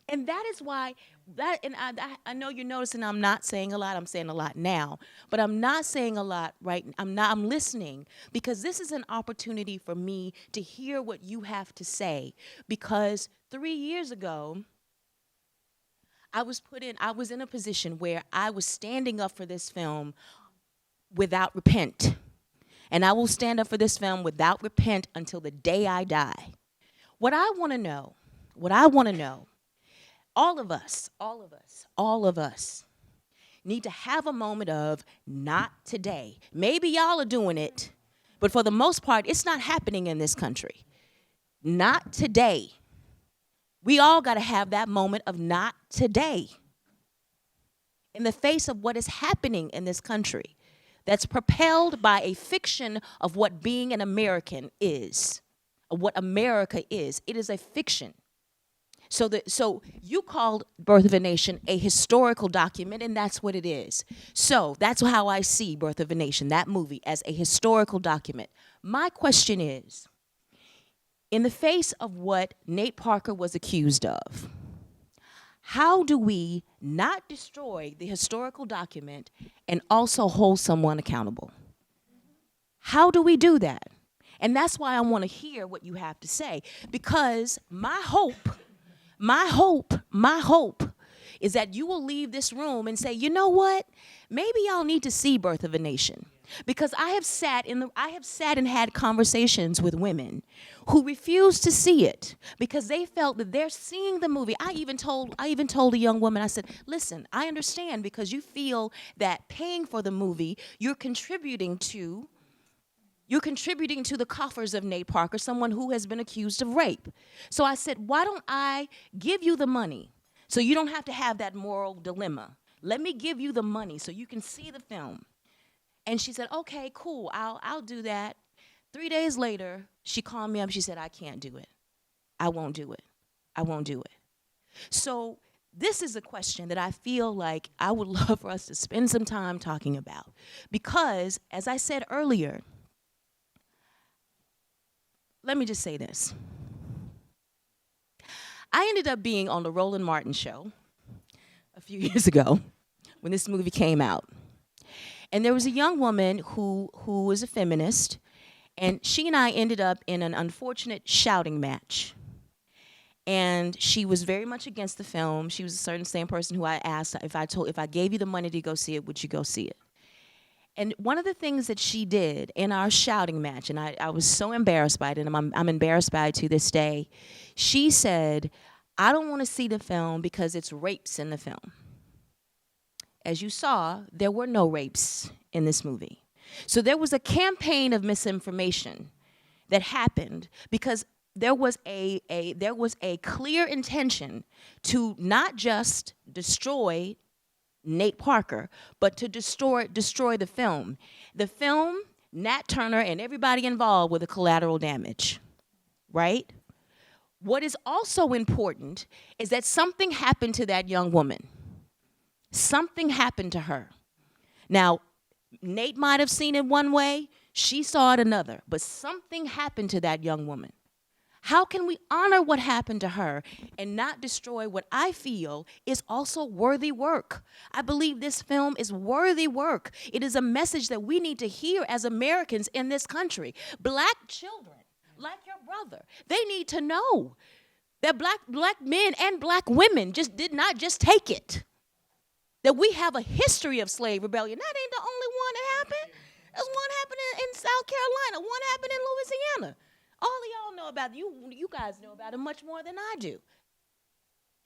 And that is why, I know you're noticing I'm not saying a lot. I'm saying a lot now. But I'm not saying a lot right now. I'm listening because this is an opportunity for me to hear what you have to say. Because 3 years ago, I was in a position where I was standing up for this film without repent. And I will stand up for this film without repent until the day I die. What I want to know, all of us need to have a moment of not today. Maybe y'all are doing it, but for the most part, it's not happening in this country. Not today. We all got to have that moment of not today. In the face of what is happening in this country, that's propelled by a fiction of what being an American is, of what America is. It is a fiction. So you called Birth of a Nation a historical document, and that's what it is. So that's how I see Birth of a Nation, that movie, as a historical document. My question is, in the face of what Nate Parker was accused of, how do we not destroy the historical document and also hold someone accountable? How do we do that? And that's why I want to hear what you have to say, because my hope is that you will leave this room and say, you know what? Maybe y'all need to see Birth of a Nation. Because I have sat and had conversations with women who refused to see it because they felt that they're seeing the movie. I even told a young woman, I said, listen, I understand because you feel that paying for the movie, you're contributing to the coffers of Nate Parker, someone who has been accused of rape. So I said, why don't I give you the money so you don't have to have that moral dilemma? Let me give you the money so you can see the film. And she said, okay, cool, I'll do that. 3 days later, she called me up. She said, I can't do it. I won't do it. I won't do it. So this is a question that I feel like I would love for us to spend some time talking about. Because, as I said earlier, let me just say this. I ended up being on the Roland Martin show a few years ago when this movie came out. And there was a young woman who was a feminist, and she and I ended up in an unfortunate shouting match. And she was very much against the film. She was a certain same person who I asked, if I gave you the money to go see it, would you go see it? And one of the things that she did in our shouting match, and I was so embarrassed by it, and I'm embarrassed by it to this day, she said, I don't want to see the film because it's rapes in the film. As you saw, there were no rapes in this movie. So there was a campaign of misinformation that happened because there was a clear intention to not just destroy Nate Parker, but to destroy the film. The film, Nat Turner, and everybody involved with the collateral damage, right? What is also important is that something happened to that young woman. Something happened to her. Now, Nate might have seen it one way, she saw it another, but something happened to that young woman. How can we honor what happened to her and not destroy what I feel is also worthy work? I believe this film is worthy work. It is a message that we need to hear as Americans in this country. Black children, like your brother, they need to know that black men and black women did not just take it. That we have a history of slave rebellion. That ain't the only one that happened. There's one happening in South Carolina, one happened in Louisiana. All of y'all know about it. You guys know about it much more than I do.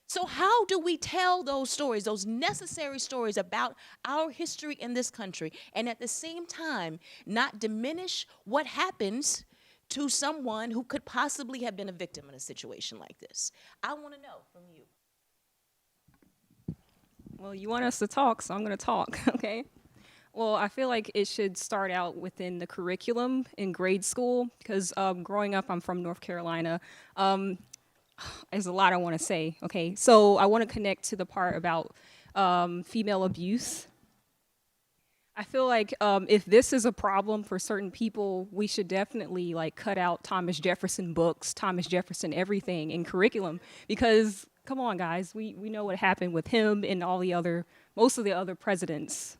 So how do we tell those stories, those necessary stories about our history in this country, and at the same time not diminish what happens to someone who could possibly have been a victim in a situation like this? I want to know from you. Well, you want us to talk, so I'm going to talk, okay? Well, I feel like it should start out within the curriculum in grade school, because growing up, I'm from North Carolina. There's a lot I want to say, okay? So I want to connect to the part about female abuse. I feel like if this is a problem for certain people, we should definitely like cut out Thomas Jefferson books, Thomas Jefferson everything in curriculum, because come on, guys, we know what happened with him and most of the other presidents.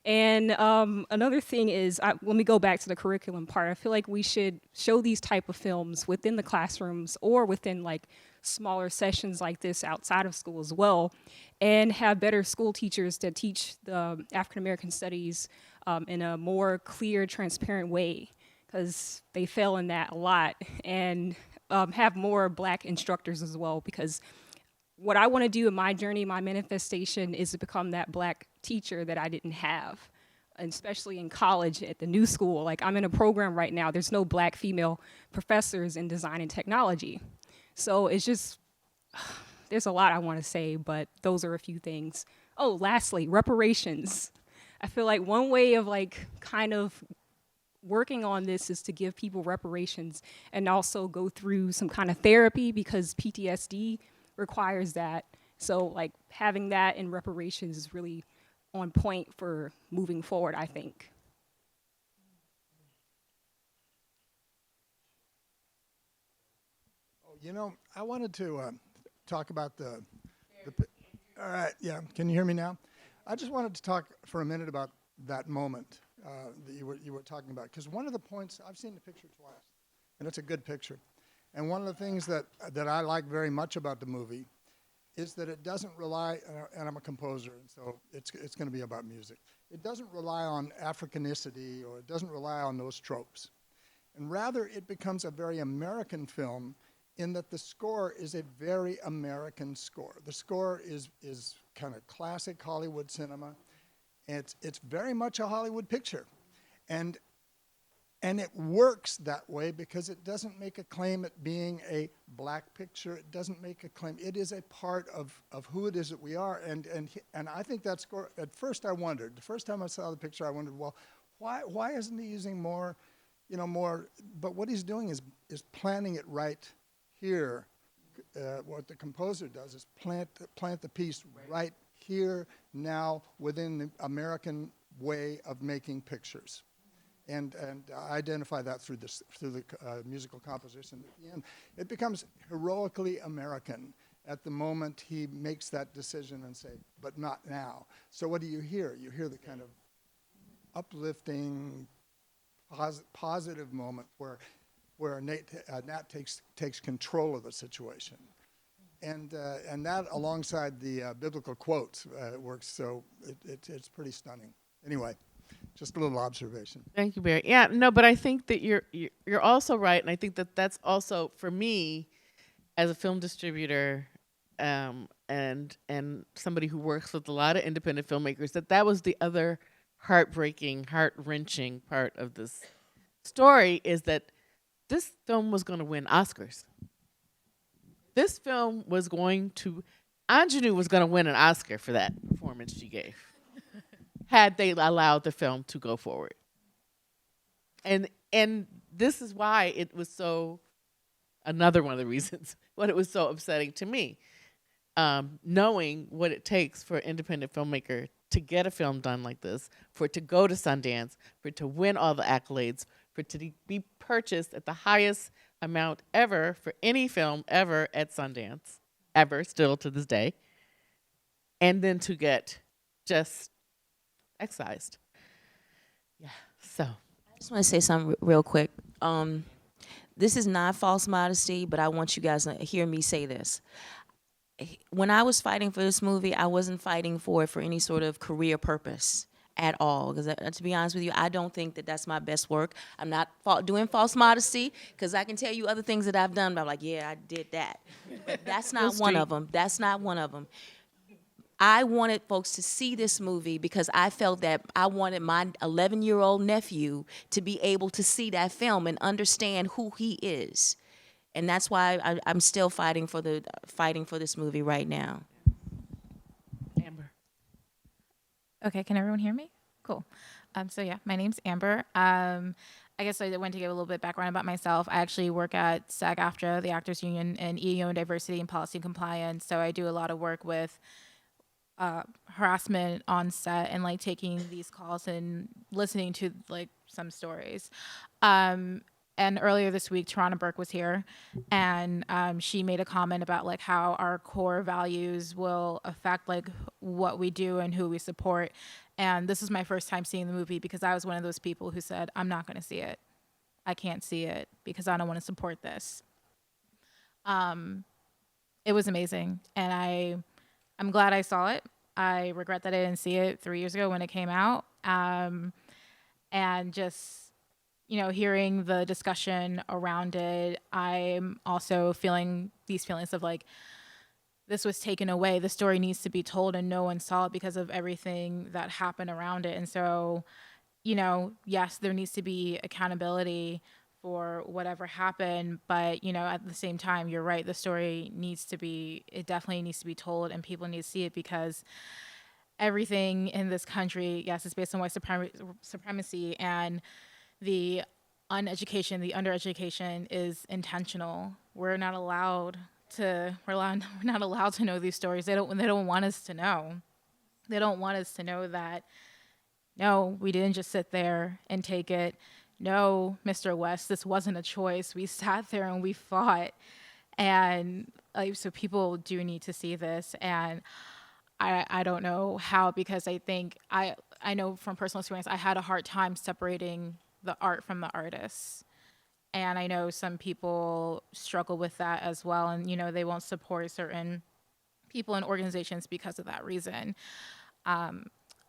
And another thing is, let me go back to the curriculum part. I feel like we should show these type of films within the classrooms or within like smaller sessions like this outside of school as well, and have better school teachers that teach the African American studies in a more clear, transparent way, because they fail in that a lot, and have more black instructors as well, because what I want to do in my journey, my manifestation, is to become that black teacher that I didn't have, and especially in college at the new school. Like, I'm in a program right now, there's no black female professors in design and technology. So it's just, there's a lot I want to say, but those are a few things. Oh, lastly, reparations. I feel like one way of like kind of working on this is to give people reparations and also go through some kind of therapy, because PTSD requires that. So like having that in reparations is really on point for moving forward, I think. Oh, you know, I wanted to talk about the all right, yeah, can you hear me now? I just wanted to talk for a minute about that moment that you were talking about, because one of the points, I've seen the picture twice, and it's a good picture. And one of the things that I like very much about the movie is that it doesn't rely, and I'm a composer, and so it's going to be about music. It doesn't rely on Africanicity, or it doesn't rely on those tropes. And rather, it becomes a very American film in that the score is a very American score. The score is kind of classic Hollywood cinema. It's very much a Hollywood picture. And it works that way because it doesn't make a claim at being a black picture. It doesn't make a claim. It is a part of who it is that we are. And I think that score, at first I wondered, the first time I saw the picture, I wondered, well, why isn't he using more, but what he's doing is planting it right here. What the composer does is plant the piece right here, now, within the American way of making pictures. And I identify that through the musical composition. At the end, it becomes heroically American at the moment he makes that decision and say, but not now. So what do you hear? You hear the kind of uplifting, positive moment where Nat takes control of the situation. And that, alongside the biblical quotes, works. So it's pretty stunning. Anyway. Just a little observation. Thank you, Barry. Yeah, no, but I think that you're also right, and I think that that's also, for me, as a film distributor, and somebody who works with a lot of independent filmmakers, that was the other heartbreaking, heart-wrenching part of this story, is that this film was going to win Oscars. This film was Aunjanue was going to win an Oscar for that performance she gave, had they allowed the film to go forward. And this is why it was so another one of the reasons what it was so upsetting to me. Knowing what it takes for an independent filmmaker to get a film done like this, for it to go to Sundance, for it to win all the accolades, for it to be purchased at the highest amount ever for any film ever at Sundance, ever, still to this day, and then to get just excised. Yeah, so. I just want to say something real quick. This is not false modesty, but I want you guys to hear me say this. When I was fighting for this movie, I wasn't fighting for it for any sort of career purpose at all. Because to be honest with you, I don't think that that's my best work. I'm not doing false modesty, because I can tell you other things that I've done, but I'm like, yeah, I did that. But that's not one of them. That's not one of them. I wanted folks to see this movie because I felt that I wanted my 11-year-old nephew to be able to see that film and understand who he is. And that's why I'm still fighting for this movie right now. Amber. Okay, can everyone hear me? Cool. So yeah, my name's Amber. I guess I went to give a little bit of background about myself. I actually work at SAG-AFTRA, the Actors Union, and EEO and Diversity and Policy Compliance. So I do a lot of work with harassment on set and like taking these calls and listening to like some stories. And earlier this week, Tarana Burke was here, and she made a comment about like how our core values will affect like what we do and who we support. And this is my first time seeing the movie because I was one of those people who said, I'm not going to see it. I can't see it because I don't want to support this. It was amazing, and I'm glad I saw it. I regret that I didn't see it 3 years ago when it came out. And just, you know, hearing the discussion around it, I'm also feeling these feelings of like, this was taken away. The story needs to be told and no one saw it because of everything that happened around it. And so, you know, yes, there needs to be accountability for whatever happened, but you know, at the same time, you're right, the story it definitely needs to be told and people need to see it because everything in this country, yes, it's based on white supremacy, and the undereducation is intentional. We're not allowed to know these stories. They don't want us to know. They don't want us to know that, no, we didn't just sit there and take it. No, Mr. West, this wasn't a choice. We sat there and we fought. And so people do need to see this. And I don't know how, because I think I know from personal experience, I had a hard time separating the art from the artists. And I know some people struggle with that as well. And, you know, they won't support certain people and organizations because of that reason.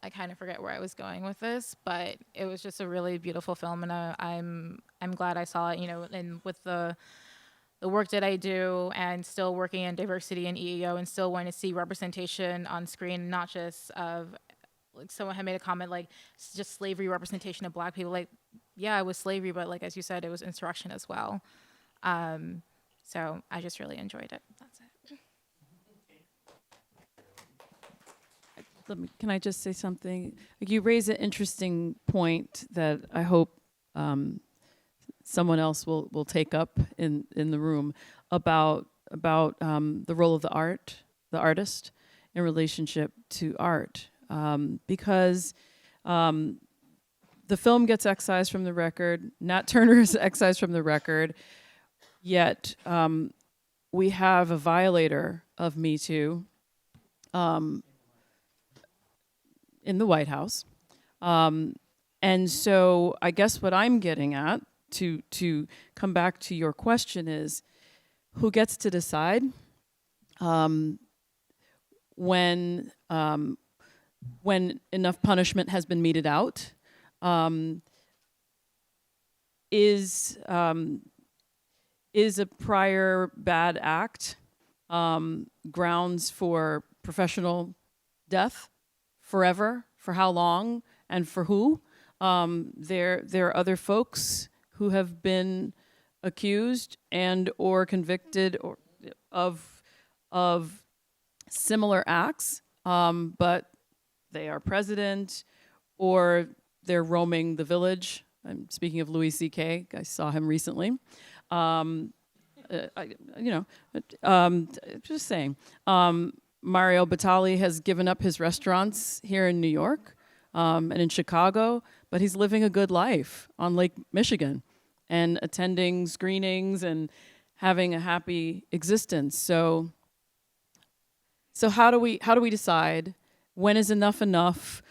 I kind of forget where I was going with this, but it was just a really beautiful film, and I'm glad I saw it. You know, and with the work that I do, and still working in diversity and EEO, and still wanting to see representation on screen, not just of like someone had made a comment like just slavery representation of Black people. Like, yeah, it was slavery, but like as you said, it was insurrection as well. So I just really enjoyed it. That's it. Can I just say something? Like, you raise an interesting point that I hope someone else will take up in the room about the role of the artist in relationship to art, because the film gets excised from the record. Nat Turner is excised from the record, yet we have a violator of Me Too in the White House. And so I guess what I'm getting at, to come back to your question, is who gets to decide when enough punishment has been meted out? Is a prior bad act grounds for professional death? Forever? For how long? And for who? There are other folks who have been accused and or convicted of similar acts, but they are president or they're roaming the village. I'm speaking of Louis C.K. I saw him recently. just saying. Mario Batali has given up his restaurants here in New York and in Chicago, but he's living a good life on Lake Michigan and attending screenings and having a happy existence. So how do we decide when is enough enough?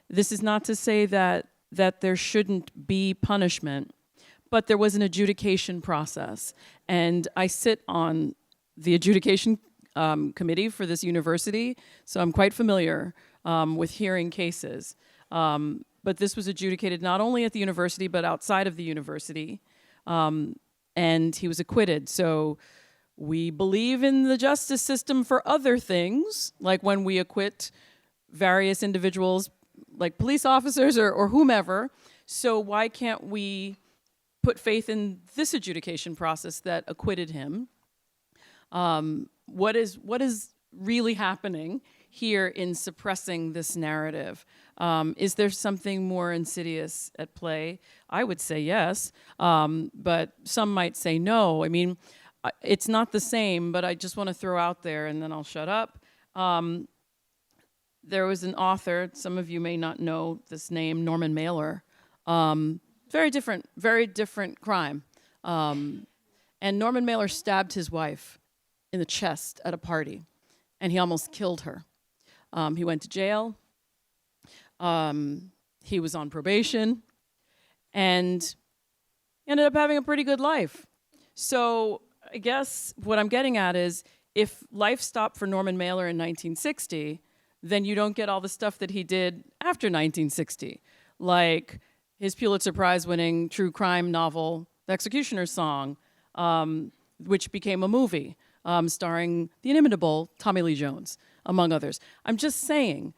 This is not to say that there shouldn't be punishment, but there was an adjudication process, and I sit on the adjudication committee for this university, so I'm quite familiar with hearing cases. But this was adjudicated not only at the university, but outside of the university, and he was acquitted. So we believe in the justice system for other things, like when we acquit various individuals, like police officers or whomever. So why can't we put faith in this adjudication process that acquitted him? What is really happening here in suppressing this narrative? Is there something more insidious at play? I would say yes, but some might say no. I mean, it's not the same, but I just want to throw out there, and then I'll shut up. There was an author, some of you may not know this name, Norman Mailer. Very different crime. And Norman Mailer stabbed his wife in the chest at a party, and he almost killed her. He went to jail. He was on probation, and ended up having a pretty good life. So I guess what I'm getting at is, if life stopped for Norman Mailer in 1960, then you don't get all the stuff that he did after 1960, like his Pulitzer Prize-winning true crime novel, The Executioner's Song, which became a movie starring the inimitable Tommy Lee Jones, among others. I'm just saying,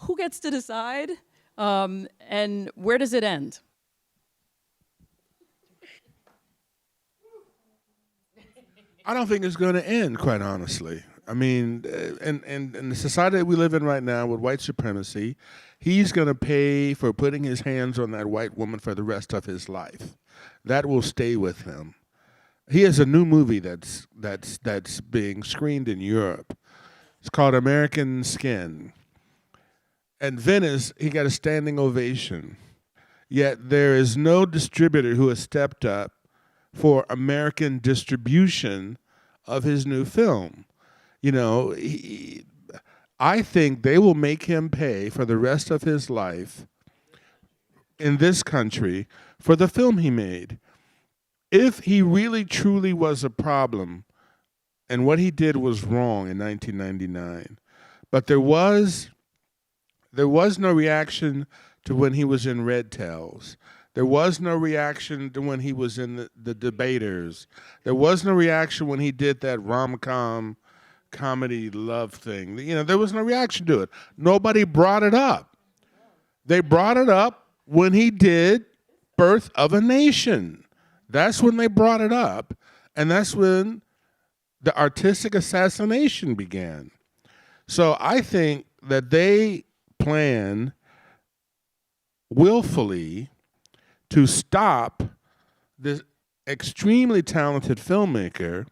who gets to decide, and where does it end? I don't think it's going to end, quite honestly. I mean, in the society that we live in right now with white supremacy, he's going to pay for putting his hands on that white woman for the rest of his life. That will stay with him. He has a new movie that's being screened in Europe. It's called American Skin. In Venice, he got a standing ovation. Yet there is no distributor who has stepped up for American distribution of his new film. You know, I think they will make him pay for the rest of his life in this country for the film he made. If he really truly was a problem and what he did was wrong in 1999, but there was no reaction to when he was in Red Tails. There was no reaction to when he was in the Debaters. There was no reaction when he did that rom-com comedy love thing. You know, there was no reaction to it. Nobody brought it up. They brought it up when he did Birth of a Nation. That's when they brought it up, and that's when the artistic assassination began. So I think that they plan willfully to stop this extremely talented filmmaker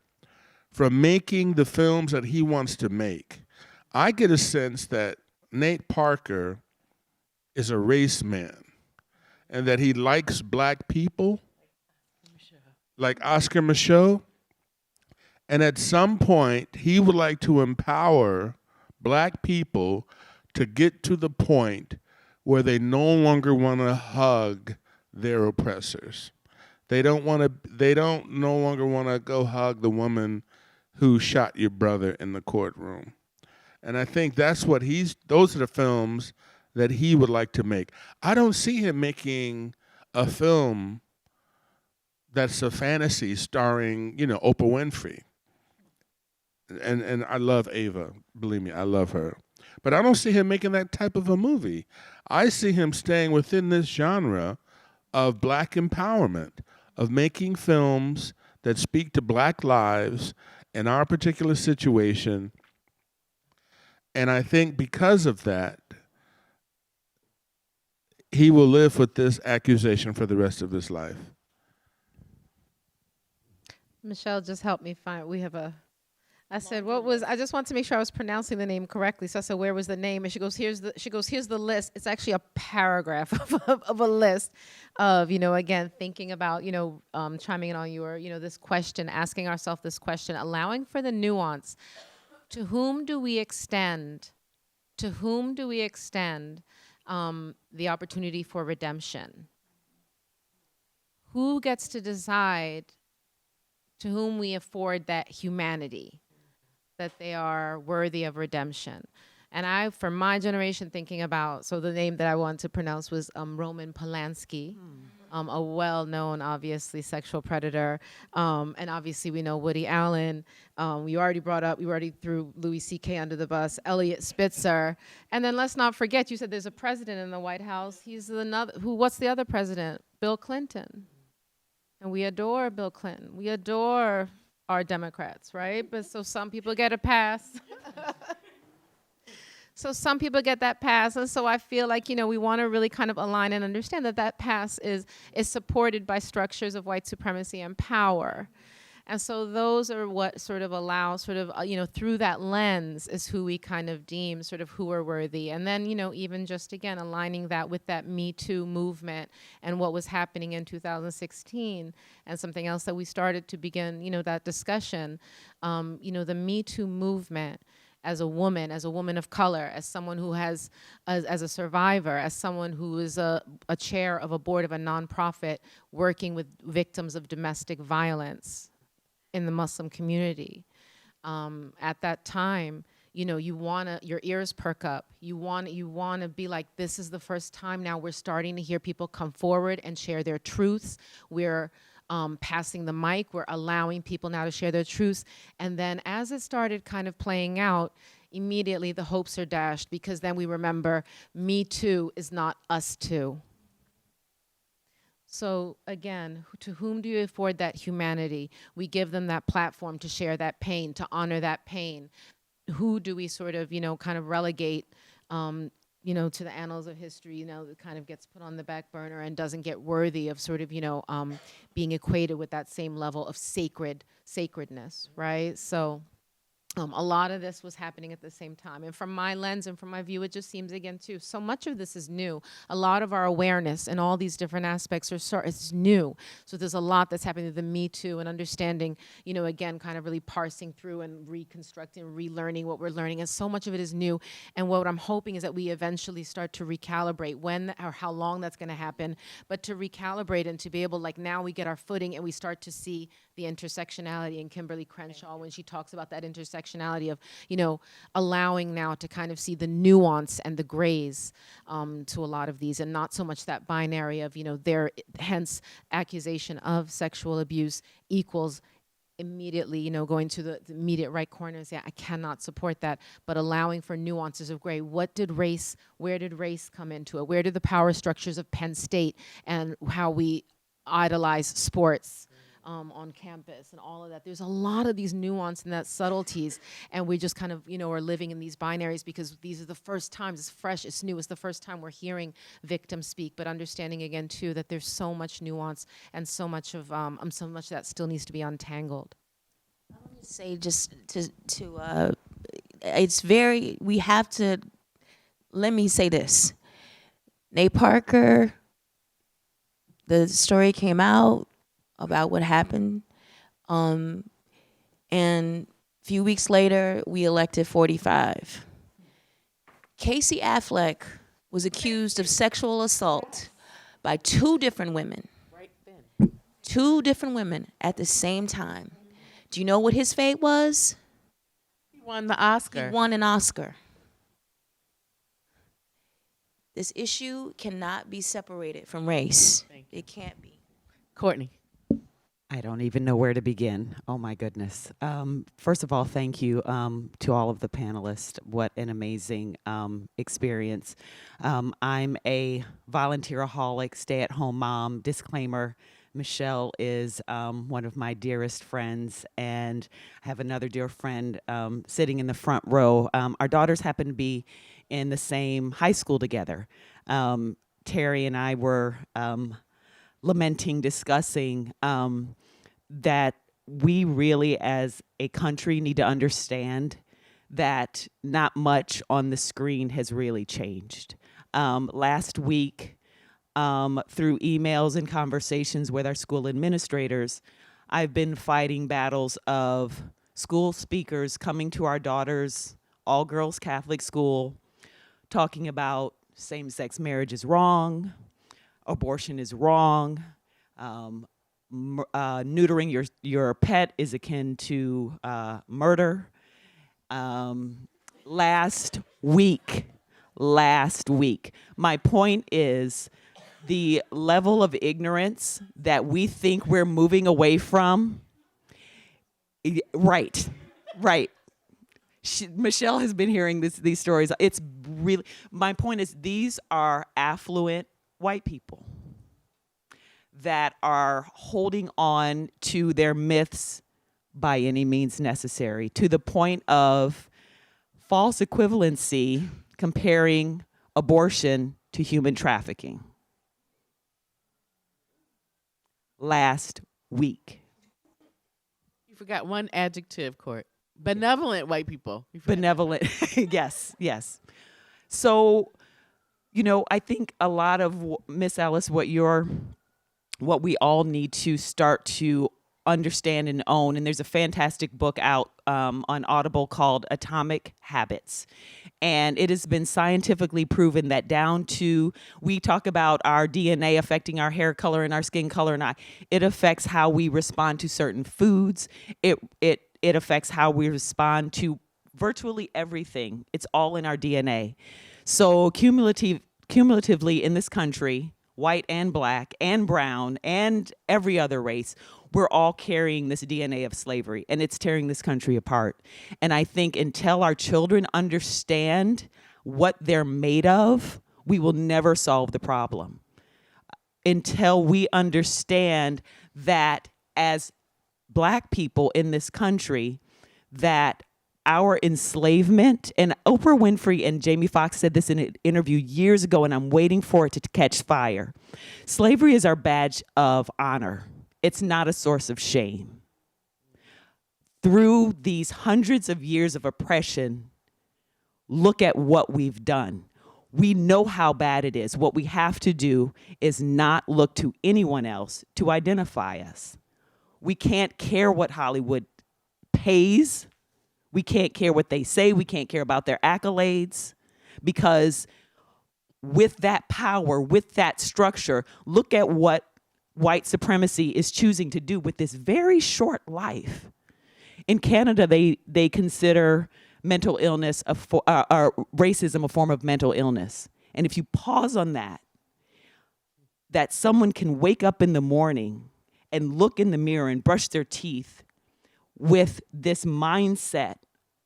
from making the films that he wants to make. I get a sense that Nate Parker is a race man and that he likes black people, like Oscar Michaud, and at some point he would like to empower black people to get to the point where they no longer want to hug their oppressors. They don't no longer want to go hug the woman who shot your brother in the courtroom. And I think that's what those are the films that he would like to make. I don't see him making a film that's a fantasy starring, Oprah Winfrey. And I love Ava, believe me, I love her. But I don't see him making that type of a movie. I see him staying within this genre of black empowerment, of making films that speak to black lives in our particular situation. And I think because of that, he will live with this accusation for the rest of his life. Michelle just helped me find. We have a. I said, what was? I just want to make sure I was pronouncing the name correctly. So I said, where was the name? And she goes, here's the list. It's actually a paragraph of a list of, again, thinking about, chiming in on your, this question, asking ourselves this question, allowing for the nuance. To whom do we extend? To whom do we extend the opportunity for redemption? Who gets to decide to whom we afford that humanity, that they are worthy of redemption? And I, for my generation, thinking about, so the name that I wanted to pronounce was Roman Polanski, a well-known, obviously, sexual predator. And obviously, we know Woody Allen. We already threw Louis C.K. under the bus, Elliot Spitzer. And then let's not forget, you said there's a president in the White House. He's what's the other president? Bill Clinton. And we adore Bill Clinton. We adore our Democrats, right? But so some people get a pass. So some people get that pass. And so I feel like, we want to really kind of align and understand that that pass is supported by structures of white supremacy and power. And so those are what sort of allow through that lens is who we kind of deem sort of who are worthy. And then, even just, again, aligning that with that Me Too movement and what was happening in 2016 and something else that we started to begin, that discussion, the Me Too movement as a woman of color, as someone who has, as a survivor, as someone who is a chair of a board of a nonprofit working with victims of domestic violence in the Muslim community. At that time, your ears perk up. You wanna be like, this is the first time now we're starting to hear people come forward and share their truths. We're passing the mic. We're allowing people now to share their truths. And then as it started kind of playing out, immediately the hopes are dashed, because then we remember Me Too is not us too. So again, to whom do you afford that humanity? We give them that platform to share that pain, to honor that pain. Who do we sort of, kind of relegate, to the annals of history, that kind of gets put on the back burner and doesn't get worthy of sort of, being equated with that same level of sacredness, right? So a lot of this was happening at the same time. And from my lens and from my view, it just seems, again, too, so much of this is new. A lot of our awareness and all these different aspects it's new. So there's a lot that's happening with the Me Too and understanding, again, kind of really parsing through and reconstructing, relearning what we're learning. And so much of it is new. And what I'm hoping is that we eventually start to recalibrate when or how long that's going to happen, but to recalibrate and to be able, like, now we get our footing and we start to see the intersectionality. And Kimberly Crenshaw, when she talks about that intersectionality of, allowing now to kind of see the nuance and the grays to a lot of these, and not so much that binary of, their hence accusation of sexual abuse equals immediately, going to the immediate right corners. Yeah, I cannot support that, but allowing for nuances of gray. Where did race come into it? Where did the power structures of Penn State and how we idolize sports on campus and all of that? There's a lot of these nuance and that subtleties, and we just kind of, are living in these binaries because these are the first times, it's fresh, it's new, it's the first time we're hearing victims speak, but understanding again too that there's so much nuance and so much of so much that still needs to be untangled. I want to say just to it's very, we have to, let me say this. Nate Parker, the story came out about what happened. And a few weeks later, we elected 45. Casey Affleck was accused of sexual assault by two different women. Two different women at the same time. Do you know what his fate was? He won the Oscar. He won an Oscar. This issue cannot be separated from race. It can't be. Courtney. I don't even know where to begin. Oh my goodness. First of all, thank you to all of the panelists. What an amazing experience. I'm a volunteeraholic, stay-at-home mom. Disclaimer, Michelle is one of my dearest friends, and I have another dear friend sitting in the front row. Our daughters happen to be in the same high school together. Terry and I were discussing that we really, as a country, need to understand that not much on the screen has really changed. Last week, through emails and conversations with our school administrators, I've been fighting battles of school speakers coming to our daughter's all-girls Catholic school, talking about same-sex marriage is wrong, abortion is wrong, neutering your pet is akin to murder. Last week, my point is the level of ignorance that we think we're moving away from. Right. Michelle has been hearing these stories. It's really, my point is these are affluent white people that are holding on to their myths by any means necessary, to the point of false equivalency, comparing abortion to human trafficking. Last week. You forgot one adjective, Court. Benevolent white people. Benevolent, yes. So, I think a lot of Ms. Ellis, what we all need to start to understand and own, and there's a fantastic book out on Audible called Atomic Habits. And it has been scientifically proven that down to, we talk about our DNA affecting our hair color and our skin color, and it affects how we respond to certain foods. It affects how we respond to virtually everything. It's all in our DNA. So cumulatively in this country, white and black and brown and every other race, we're all carrying this DNA of slavery, and it's tearing this country apart. And I think until our children understand what they're made of, we will never solve the problem. Until we understand that as black people in this country, that our enslavement, and Oprah Winfrey and Jamie Foxx said this in an interview years ago, and I'm waiting for it to catch fire. Slavery is our badge of honor. It's not a source of shame. Through these hundreds of years of oppression, look at what we've done. We know how bad it is. What we have to do is not look to anyone else to identify us. We can't care what Hollywood pays. We can't care what they say. We can't care about their accolades, because with that power, with that structure, look at what white supremacy is choosing to do with this very short life. In Canada, they consider mental illness, racism a form of mental illness. And if you pause on that someone can wake up in the morning and look in the mirror and brush their teeth with this mindset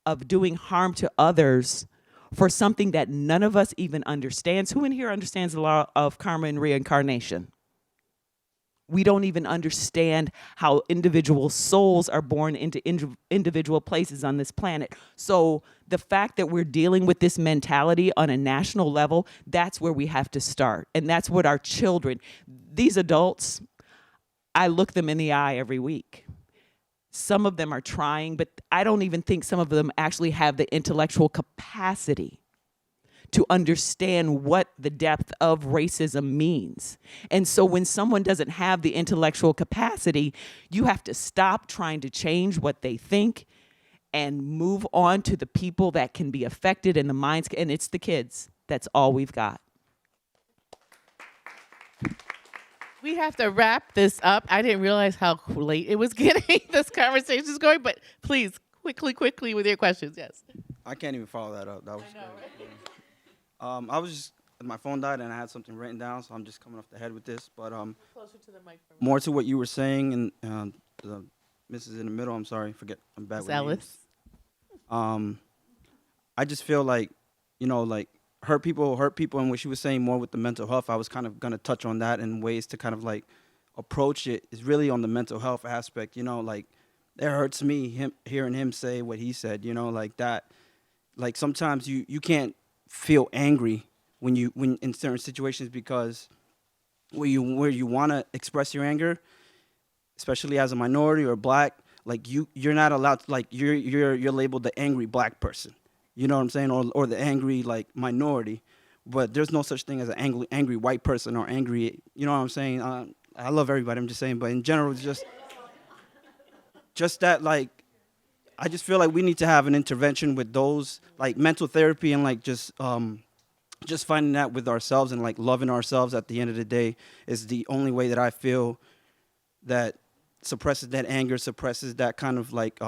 of doing harm to others for something that none of us even understands. Who in here understands the law of karma and reincarnation? We don't even understand how individual souls are born into individual places on this planet. So the fact that we're dealing with this mentality on a national level, that's where we have to start. And that's what our children, these adults, I look them in the eye every week. Some of them are trying, but I don't even think some of them actually have the intellectual capacity to understand what the depth of racism means. And so when someone doesn't have the intellectual capacity, you have to stop trying to change what they think and move on to the people that can be affected in the minds, and it's the kids. That's all we've got. We have to wrap this up. I didn't realize how late it was getting. This conversation is going, but please, quickly with your questions, yes. I can't even follow that up. That was great. Yeah. I was just, my phone died and I had something written down, so I'm just coming off the head with this. But Closer to the mic. more to what you were saying, and the Mrs. in the middle, I'm sorry, I'm bad Ms with Ellis. names. I just feel like, like hurt people, and what she was saying more with the mental health, I was kind of going to touch on that, and ways to kind of like approach it is really on the mental health aspect, like it hurts me hearing him say what he said, like that. Like sometimes you can't feel angry when in certain situations, because where you want to express your anger, especially as a minority or black, like you're not allowed to, like you're labeled the angry black person, you know what I'm saying, or the angry like minority, but there's no such thing as an angry white person or angry, you know what I'm saying. I love everybody, I'm just saying, but in general, it's just that, like, I just feel like we need to have an intervention with those, like mental therapy, and like just finding that with ourselves and like loving ourselves at the end of the day is the only way that I feel that suppresses that anger, suppresses that kind of like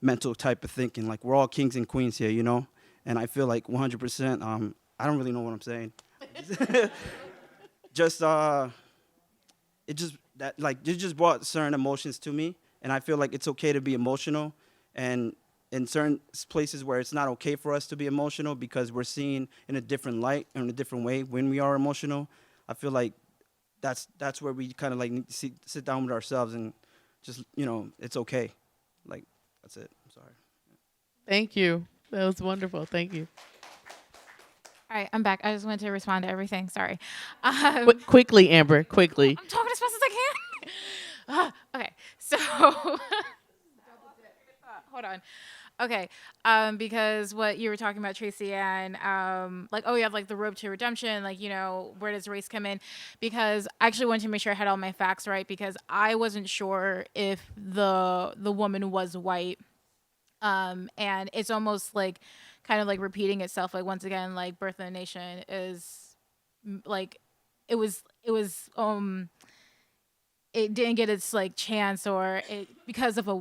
mental type of thinking. Like, we're all kings and queens here, you know? And I feel like 100%, I don't really know what I'm saying. It just brought certain emotions to me, and I feel like it's okay to be emotional, and in certain places where it's not okay for us to be emotional because we're seen in a different light or in a different way when we are emotional. I feel like that's where we kind of like need to sit down with ourselves and just, you know, it's okay. Like, that's it. I'm sorry. Thank you. That was wonderful. Thank you. All right, I'm back. I just wanted to respond to everything. Sorry. Quickly, Amber, quickly. I'm talking as fast as I can. Okay, so hold on. Okay, because what you were talking about, Tracy, and like, oh, you have like the road to redemption, like, you know, where does race come in? Because I actually wanted to make sure I had all my facts right, because I wasn't sure if the woman was white, and it's almost like kind of like repeating itself. Like, once again, like Birth of a Nation is like it didn't get its like chance, or it because of a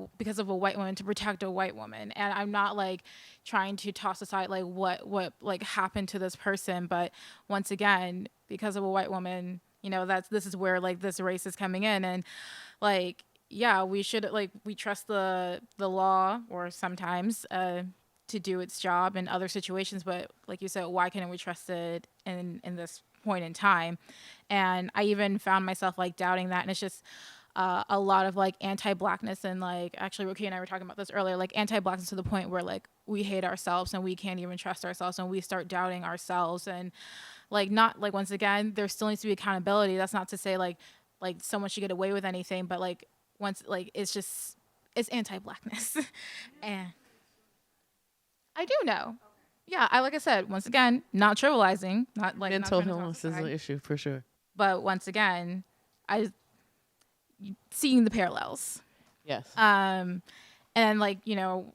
white woman, to protect a white woman. And I'm not like trying to toss aside like what like happened to this person, but once again, because of a white woman, you know, this is where like this race is coming in. And like, yeah, we should, like, we trust the law, or sometimes to do its job in other situations, but like you said, why can't we trust it in this point in time? And I even found myself like doubting that. And it's just a lot of like anti-blackness, and like, actually Roki and I were talking about this earlier, like anti-blackness to the point where like we hate ourselves and we can't even trust ourselves, and we start doubting ourselves. And like, not like, once again, there still needs to be accountability. That's not to say like someone should get away with anything, but like, once, like, it's anti-blackness. And I do know. Yeah, like I said, once again, not trivializing, not like mental illness is an issue for sure. But once again, seeing the parallels. Yes. And like, you know,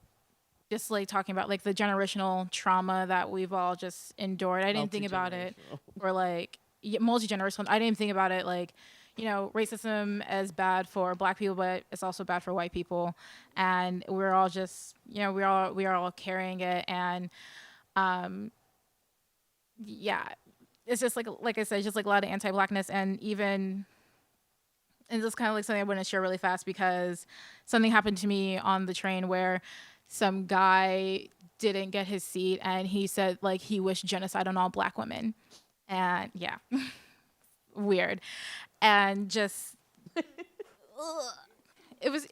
just like talking about like the generational trauma that we've all just endured. I didn't think about it, or like multi-generational. I didn't think about it like, you know, racism is bad for black people, but it's also bad for white people. And we're all just, you know, we are all carrying it. And yeah, it's just like I said, just like a lot of anti-blackness. And even, and this is kind of like something I want to share really fast, because something happened to me on the train where some guy didn't get his seat, and he said like he wished genocide on all black women. And yeah, weird. And just it was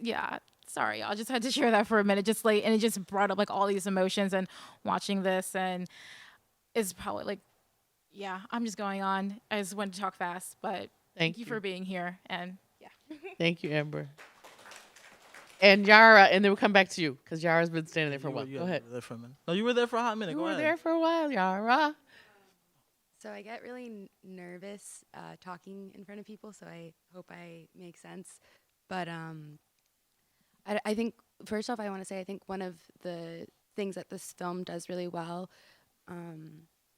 yeah, sorry, I just had to share that for a minute, just like, and it just brought up like all these emotions. And watching this, and it's probably like, yeah, I'm just going on. I just wanted to talk fast, but thank you for being here. And yeah. Thank you, Amber. And Yara, and then we'll come back to you, because Yara's been standing there for a while. Go ahead. You were there for a minute. No, you were there for a hot minute. You Go were ahead. there for a while, Yara. So I get really nervous talking in front of people, so I hope I make sense. But I think, first off, I want to say I think one of the things that this film does really well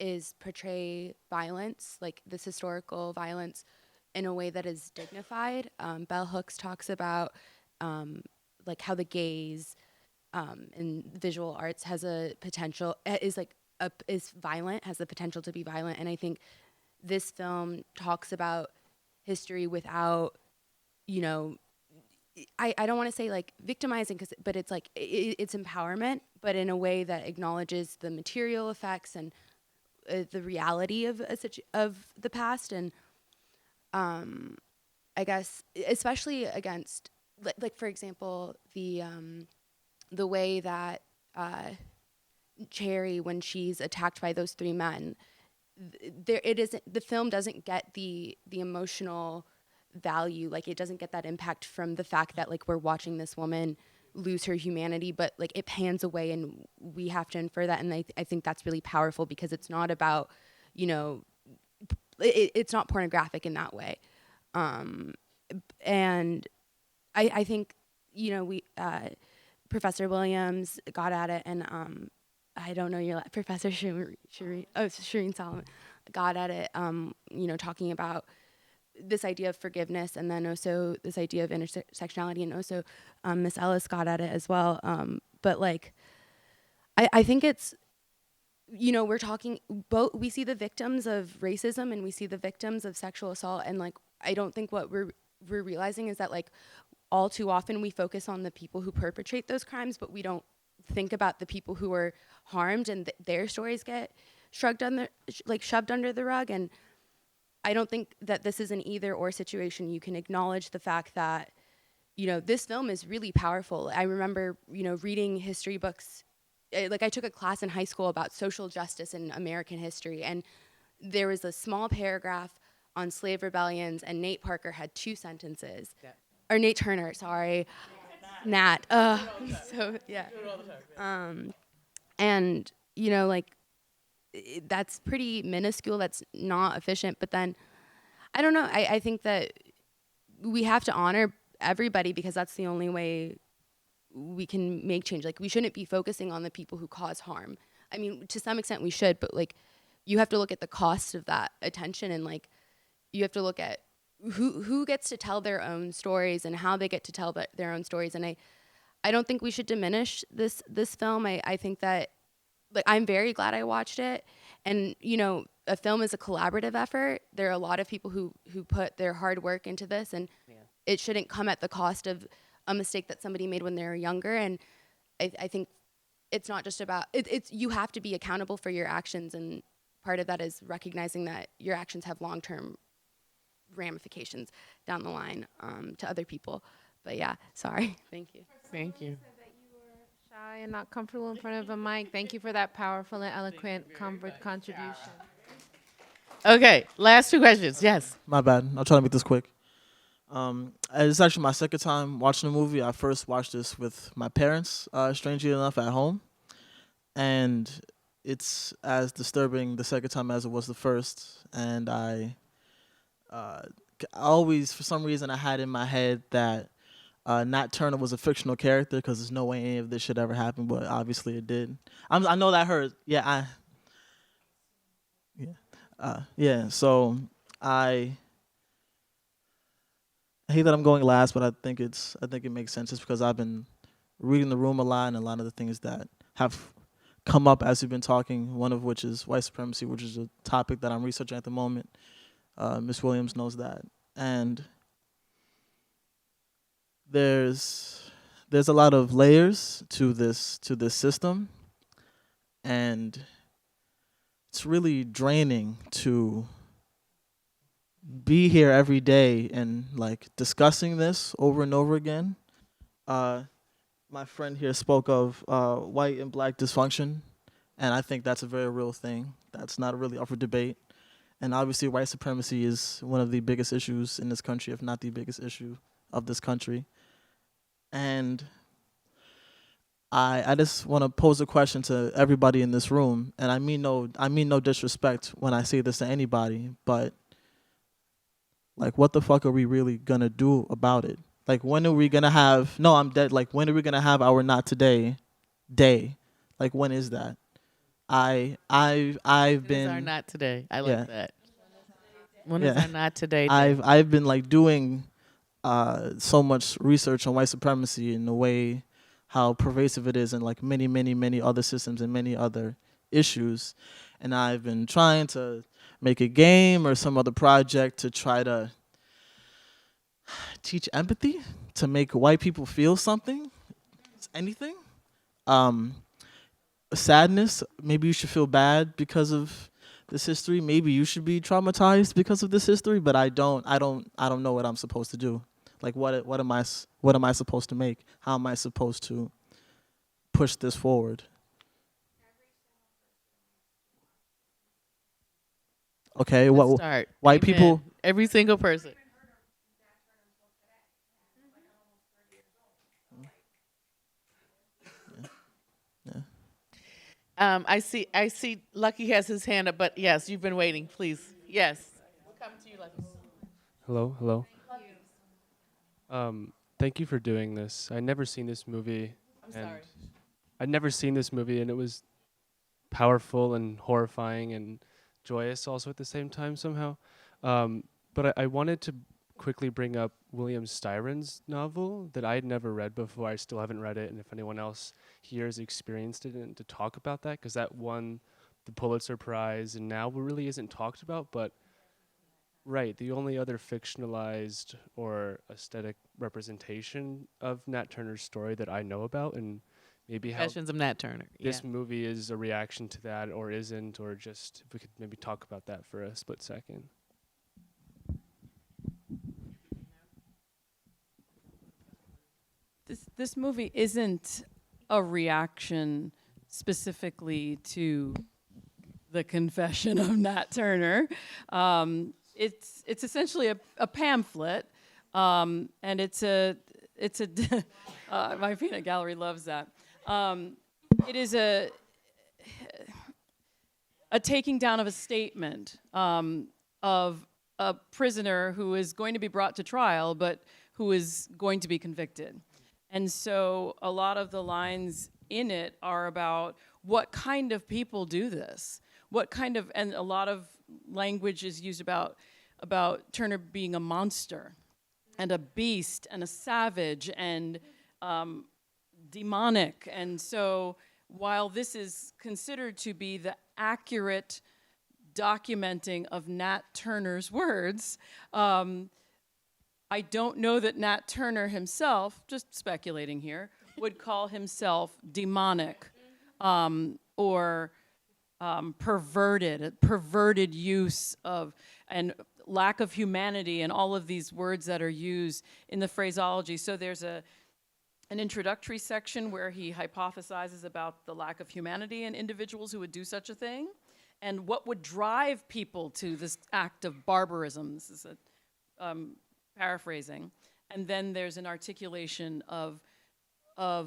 is portray violence, like this historical violence, in a way that is dignified. Bell Hooks talks about like how the gaze in visual arts has a potential, is violent, has the potential to be violent. And I think this film talks about history without, you know, I don't want to say like victimizing, but it's like it's empowerment, but in a way that acknowledges the material effects and the reality of the past. And I guess especially against, like for example, the way that Cherry, when she's attacked by those three men, the film doesn't get the emotional value. Like it doesn't get that impact from the fact that like we're watching this woman lose her humanity, but like it pans away and we have to infer that. And I think that's really powerful because it's not about, you know, it's not pornographic in that way. And I think, you know, Professor Williams got at it, and I don't know your Professor Shireen Solomon got at it, you know, talking about this idea of forgiveness, and then also this idea of intersectionality, and also Ms Ellis got at it as well. But like, I think it's, you know, we're talking both. We see the victims of racism and we see the victims of sexual assault, and like, I don't think what we're realizing is that like, all too often we focus on the people who perpetrate those crimes, but we don't think about the people who are harmed and their stories get shoved under the rug. And I don't think that this is an either or situation. You can acknowledge the fact that, you know, this film is really powerful. I remember, you know, reading history books. Like I took a class in high school about social justice in American history, and there was a small paragraph on slave rebellions, and Nate Parker had 2 sentences. Yeah. Or Nat Turner, sorry. Nat. So, yeah. And, you know, like, that's pretty minuscule. That's not efficient. But then, I don't know. I think that we have to honor everybody because that's the only way we can make change. Like, we shouldn't be focusing on the people who cause harm. I mean, to some extent we should, but, like, you have to look at the cost of that attention, and, like, you have to look at who gets to tell their own stories and how they get to tell their own stories. And I don't think we should diminish this film. I think that, like, I'm very glad I watched it. And, you know, a film is a collaborative effort. There are a lot of people who put their hard work into this, and it shouldn't come at the cost of a mistake that somebody made when they were younger. And I think it's not just about, it's you have to be accountable for your actions, and part of that is recognizing that your actions have long-term ramifications down the line to other people. But yeah, sorry. Thank you. Thank you. Shy and not comfortable in front of a mic. Thank you for that powerful and eloquent contribution. Okay, last 2 questions. Yes. My bad. I'll try to make this quick. It's actually my second time watching the movie. I first watched this with my parents, strangely enough, at home. And it's as disturbing the second time as it was the first. And I always, for some reason, I had in my head that Nat Turner was a fictional character because there's no way any of this should ever happen, but obviously it did. I know that hurt. Yeah, so I hate that I'm going last, but I think it makes sense just because I've been reading the room a lot, and a lot of the things that have come up as we've been talking, one of which is white supremacy, which is a topic that I'm researching at the moment. Ms. Williams knows that. And there's a lot of layers to this system, and it's really draining to be here every day and like discussing this over and over again. My friend here spoke of white and black dysfunction, and I think that's a very real thing. That's not really up for debate. And obviously white supremacy is one of the biggest issues in this country, if not the biggest issue of this country. And I just want to pose a question to everybody in this room, and I mean no disrespect when I say this to anybody, but like, what the fuck are we really gonna do about it? Like, when are we gonna have, no, I'm dead. Like, when are we gonna have our not today day? Like, when is that? I've been. When is our not today? I like that. When Yeah. is our not today? I've been like doing so much research on white supremacy in the way how pervasive it is in like many other systems and many other issues, and I've been trying to make a game or some other project to try to teach empathy, to make white people feel something, anything. Sadness, maybe you should feel bad because of this history. Maybe you should be traumatized because of this history, but I don't know what I'm supposed to do. Like, what am I supposed to make? How am I supposed to push this forward? Okay, Let's start. white Amen. people. Every single person. I see Lucky has his hand up, but yes, you've been waiting, please. Yes. We'll come to you, Lucky. Hello, hello. Thank you for doing this. I'd never seen this movie. I'm sorry. I'd never seen this movie, and it was powerful and horrifying and joyous also at the same time somehow. But I wanted to quickly bring up William Styron's novel that I had never read before. I still haven't read it, and if anyone else here has experienced it, and to talk about that, because that won the Pulitzer Prize, and now really isn't talked about, but right, the only other fictionalized or aesthetic representation of Nat Turner's story that I know about, and maybe how Confessions of Nat Turner. this movie is a reaction to that or isn't, or just if we could maybe talk about that for a split second. This movie isn't a reaction specifically to the confession of Nat Turner. It's essentially a pamphlet, and it's a my peanut gallery loves that. It is a taking down of a statement of a prisoner who is going to be brought to trial, but who is going to be convicted. And so a lot of the lines in it are about what kind of people do this, and a lot of language is used about Turner being a monster and a beast and a savage and demonic. And so while this is considered to be the accurate documenting of Nat Turner's words, I don't know that Nat Turner himself, just speculating here, would call himself demonic or perverted use of and lack of humanity and all of these words that are used in the phraseology. So there's an introductory section where he hypothesizes about the lack of humanity in individuals who would do such a thing and what would drive people to this act of barbarism. This is a paraphrasing. And then there's an articulation of a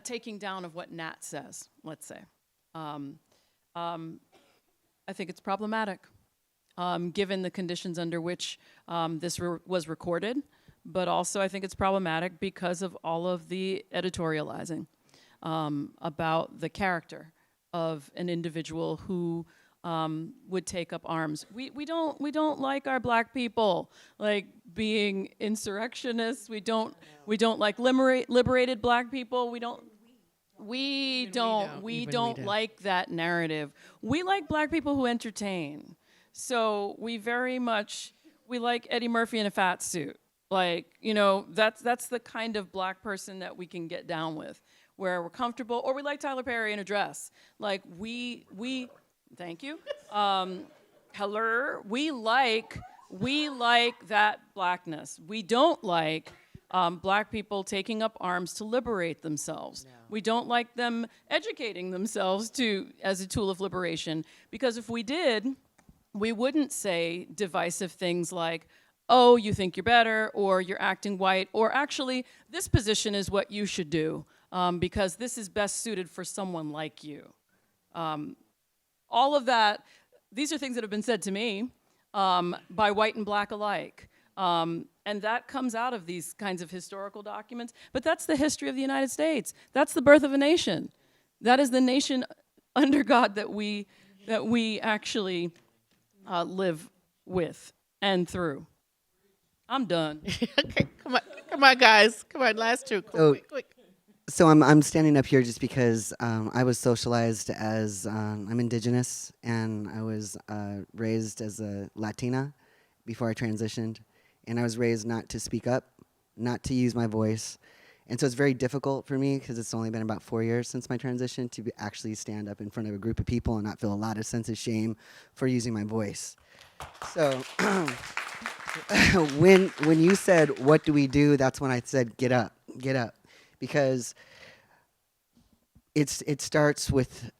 taking down of what Nat says, let's say. I think it's problematic, given the conditions under which this was recorded, but also I think it's problematic because of all of the editorializing about the character of an individual who would take up arms. We don't like our black people like being insurrectionists. We don't like liberated black people. We don't like that narrative. We like black people who entertain. So we like Eddie Murphy in a fat suit. Like, that's the kind of black person that we can get down with, where we're comfortable, or we like Tyler Perry in a dress. Like thank you. Hello, we like that blackness. We don't like black people taking up arms to liberate themselves. No. We don't like them educating themselves as a tool of liberation, because if we did, we wouldn't say divisive things like, oh, you think you're better, or you're acting white, or actually, this position is what you should do, because this is best suited for someone like you. All of that, these are things that have been said to me by white and black alike. And that comes out of these kinds of historical documents. But that's the history of the United States. That's the birth of a nation. That is the nation under God that we actually live with and through. I'm done. Okay, come on, guys. Come on, last two. Quick. So I'm standing up here just because I was socialized as I'm indigenous, and I was raised as a Latina before I transitioned, and I was raised not to speak up, not to use my voice, and so it's very difficult for me because it's only been about 4 years since my transition to actually stand up in front of a group of people and not feel a lot of sense of shame for using my voice. So when you said, what do we do, that's when I said, get up, because it starts with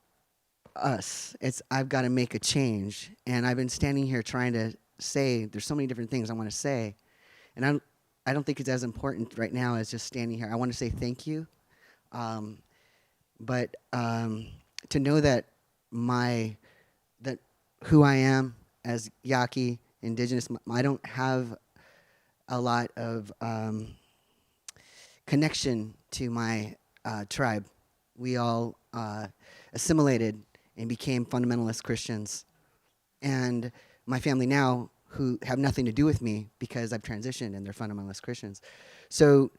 us. I've got to make a change, and I've been standing here trying to say, there's so many different things I want to say, and I don't think it's as important right now as just standing here. I want to say thank you, but to know that that who I am as Yaqui, indigenous, I don't have a lot of connection to my tribe. We all assimilated and became fundamentalist Christians. And my family now, who have nothing to do with me because I've transitioned and they're fundamentalist Christians. So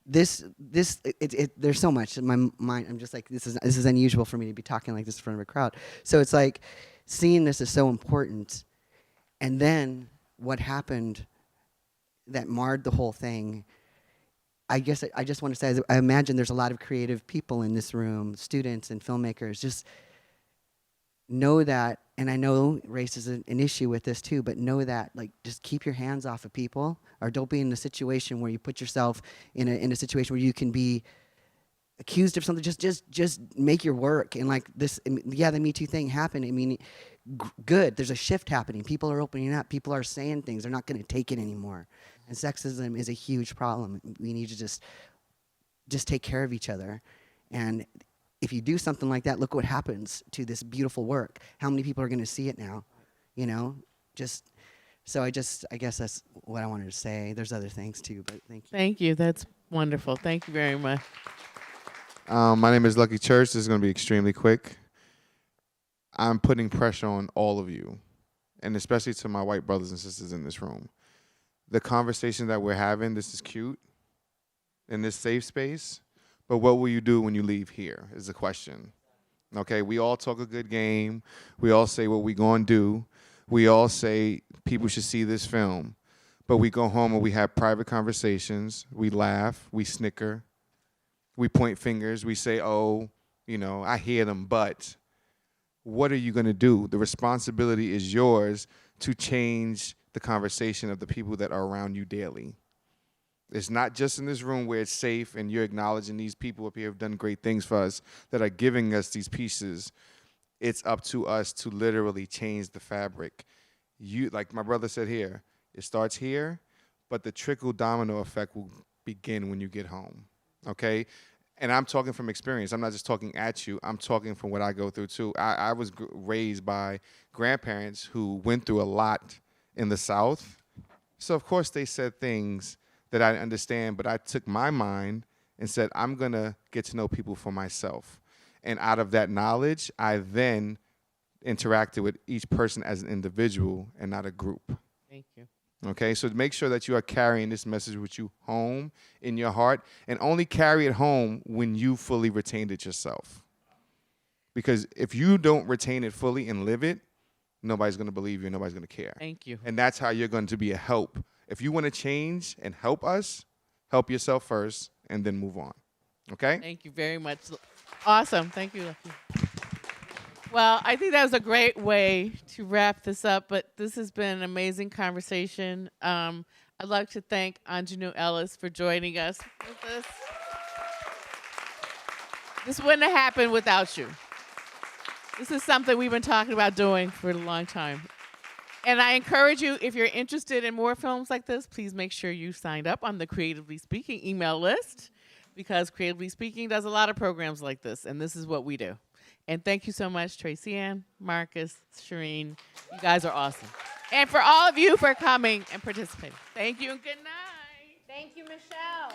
there's so much in my mind. I'm just like, this is unusual for me to be talking like this in front of a crowd. So it's like, seeing this is so important. And then what happened that marred the whole thing, I guess I just want to say, I imagine there's a lot of creative people in this room, students and filmmakers, just know that, and I know race is an issue with this too, but know that, like, just keep your hands off of people, or don't be in a situation where you put yourself in a situation where you can be accused of something. Just make your work. And like this, yeah, the Me Too thing happened. I mean, good. There's a shift happening. People are opening up. People are saying things. They're not going to take it anymore. And sexism is a huge problem. We need to just take care of each other. And if you do something like that, look what happens to this beautiful work. How many people are going to see it now? You know, so I guess that's what I wanted to say. There's other things too, but thank you. Thank you. That's wonderful. Thank you very much. My name is Lucky Church. This is going to be extremely quick. I'm putting pressure on all of you, and especially to my white brothers and sisters in this room. The conversation that we're having, this is cute in this safe space, but what will you do when you leave here is the question. Okay, we all talk a good game. We all say what we gonna do. We all say people should see this film, but we go home and we have private conversations. We laugh, we snicker, we point fingers, we say, oh, you know, I hear them, but what are you gonna do? The responsibility is yours to change the conversation of the people that are around you daily. It's not just in this room where it's safe and you're acknowledging these people up here have done great things for us that are giving us these pieces. It's up to us to literally change the fabric. You, like my brother said here, it starts here, but the trickle domino effect will begin when you get home, okay? And I'm talking from experience. I'm not just talking at you. I'm talking from what I go through too. I was raised by grandparents who went through a lot in the South. So of course they said things that I understand, but I took my mind and said, I'm gonna get to know people for myself. And out of that knowledge, I then interacted with each person as an individual and not a group. Thank you. Okay, so make sure that you are carrying this message with you home in your heart, and only carry it home when you fully retained it yourself. Because if you don't retain it fully and live it, nobody's gonna believe you, nobody's gonna care. Thank you. And that's how you're going to be a help. If you wanna change and help us, help yourself first and then move on, okay? Thank you very much. Awesome, thank you, Lucky. Well, I think that was a great way to wrap this up, but this has been an amazing conversation. I'd like to thank Aunjanue Ellis for joining us with us. This wouldn't have happened without you. This is something we've been talking about doing for a long time. And I encourage you, if you're interested in more films like this, please make sure you signed up on the Creatively Speaking email list, because Creatively Speaking does a lot of programs like this, and this is what we do. And thank you so much, Tracy Ann, Marcus, Shireen. You guys are awesome. And for all of you for coming and participating. Thank you and good night. Thank you, Michelle.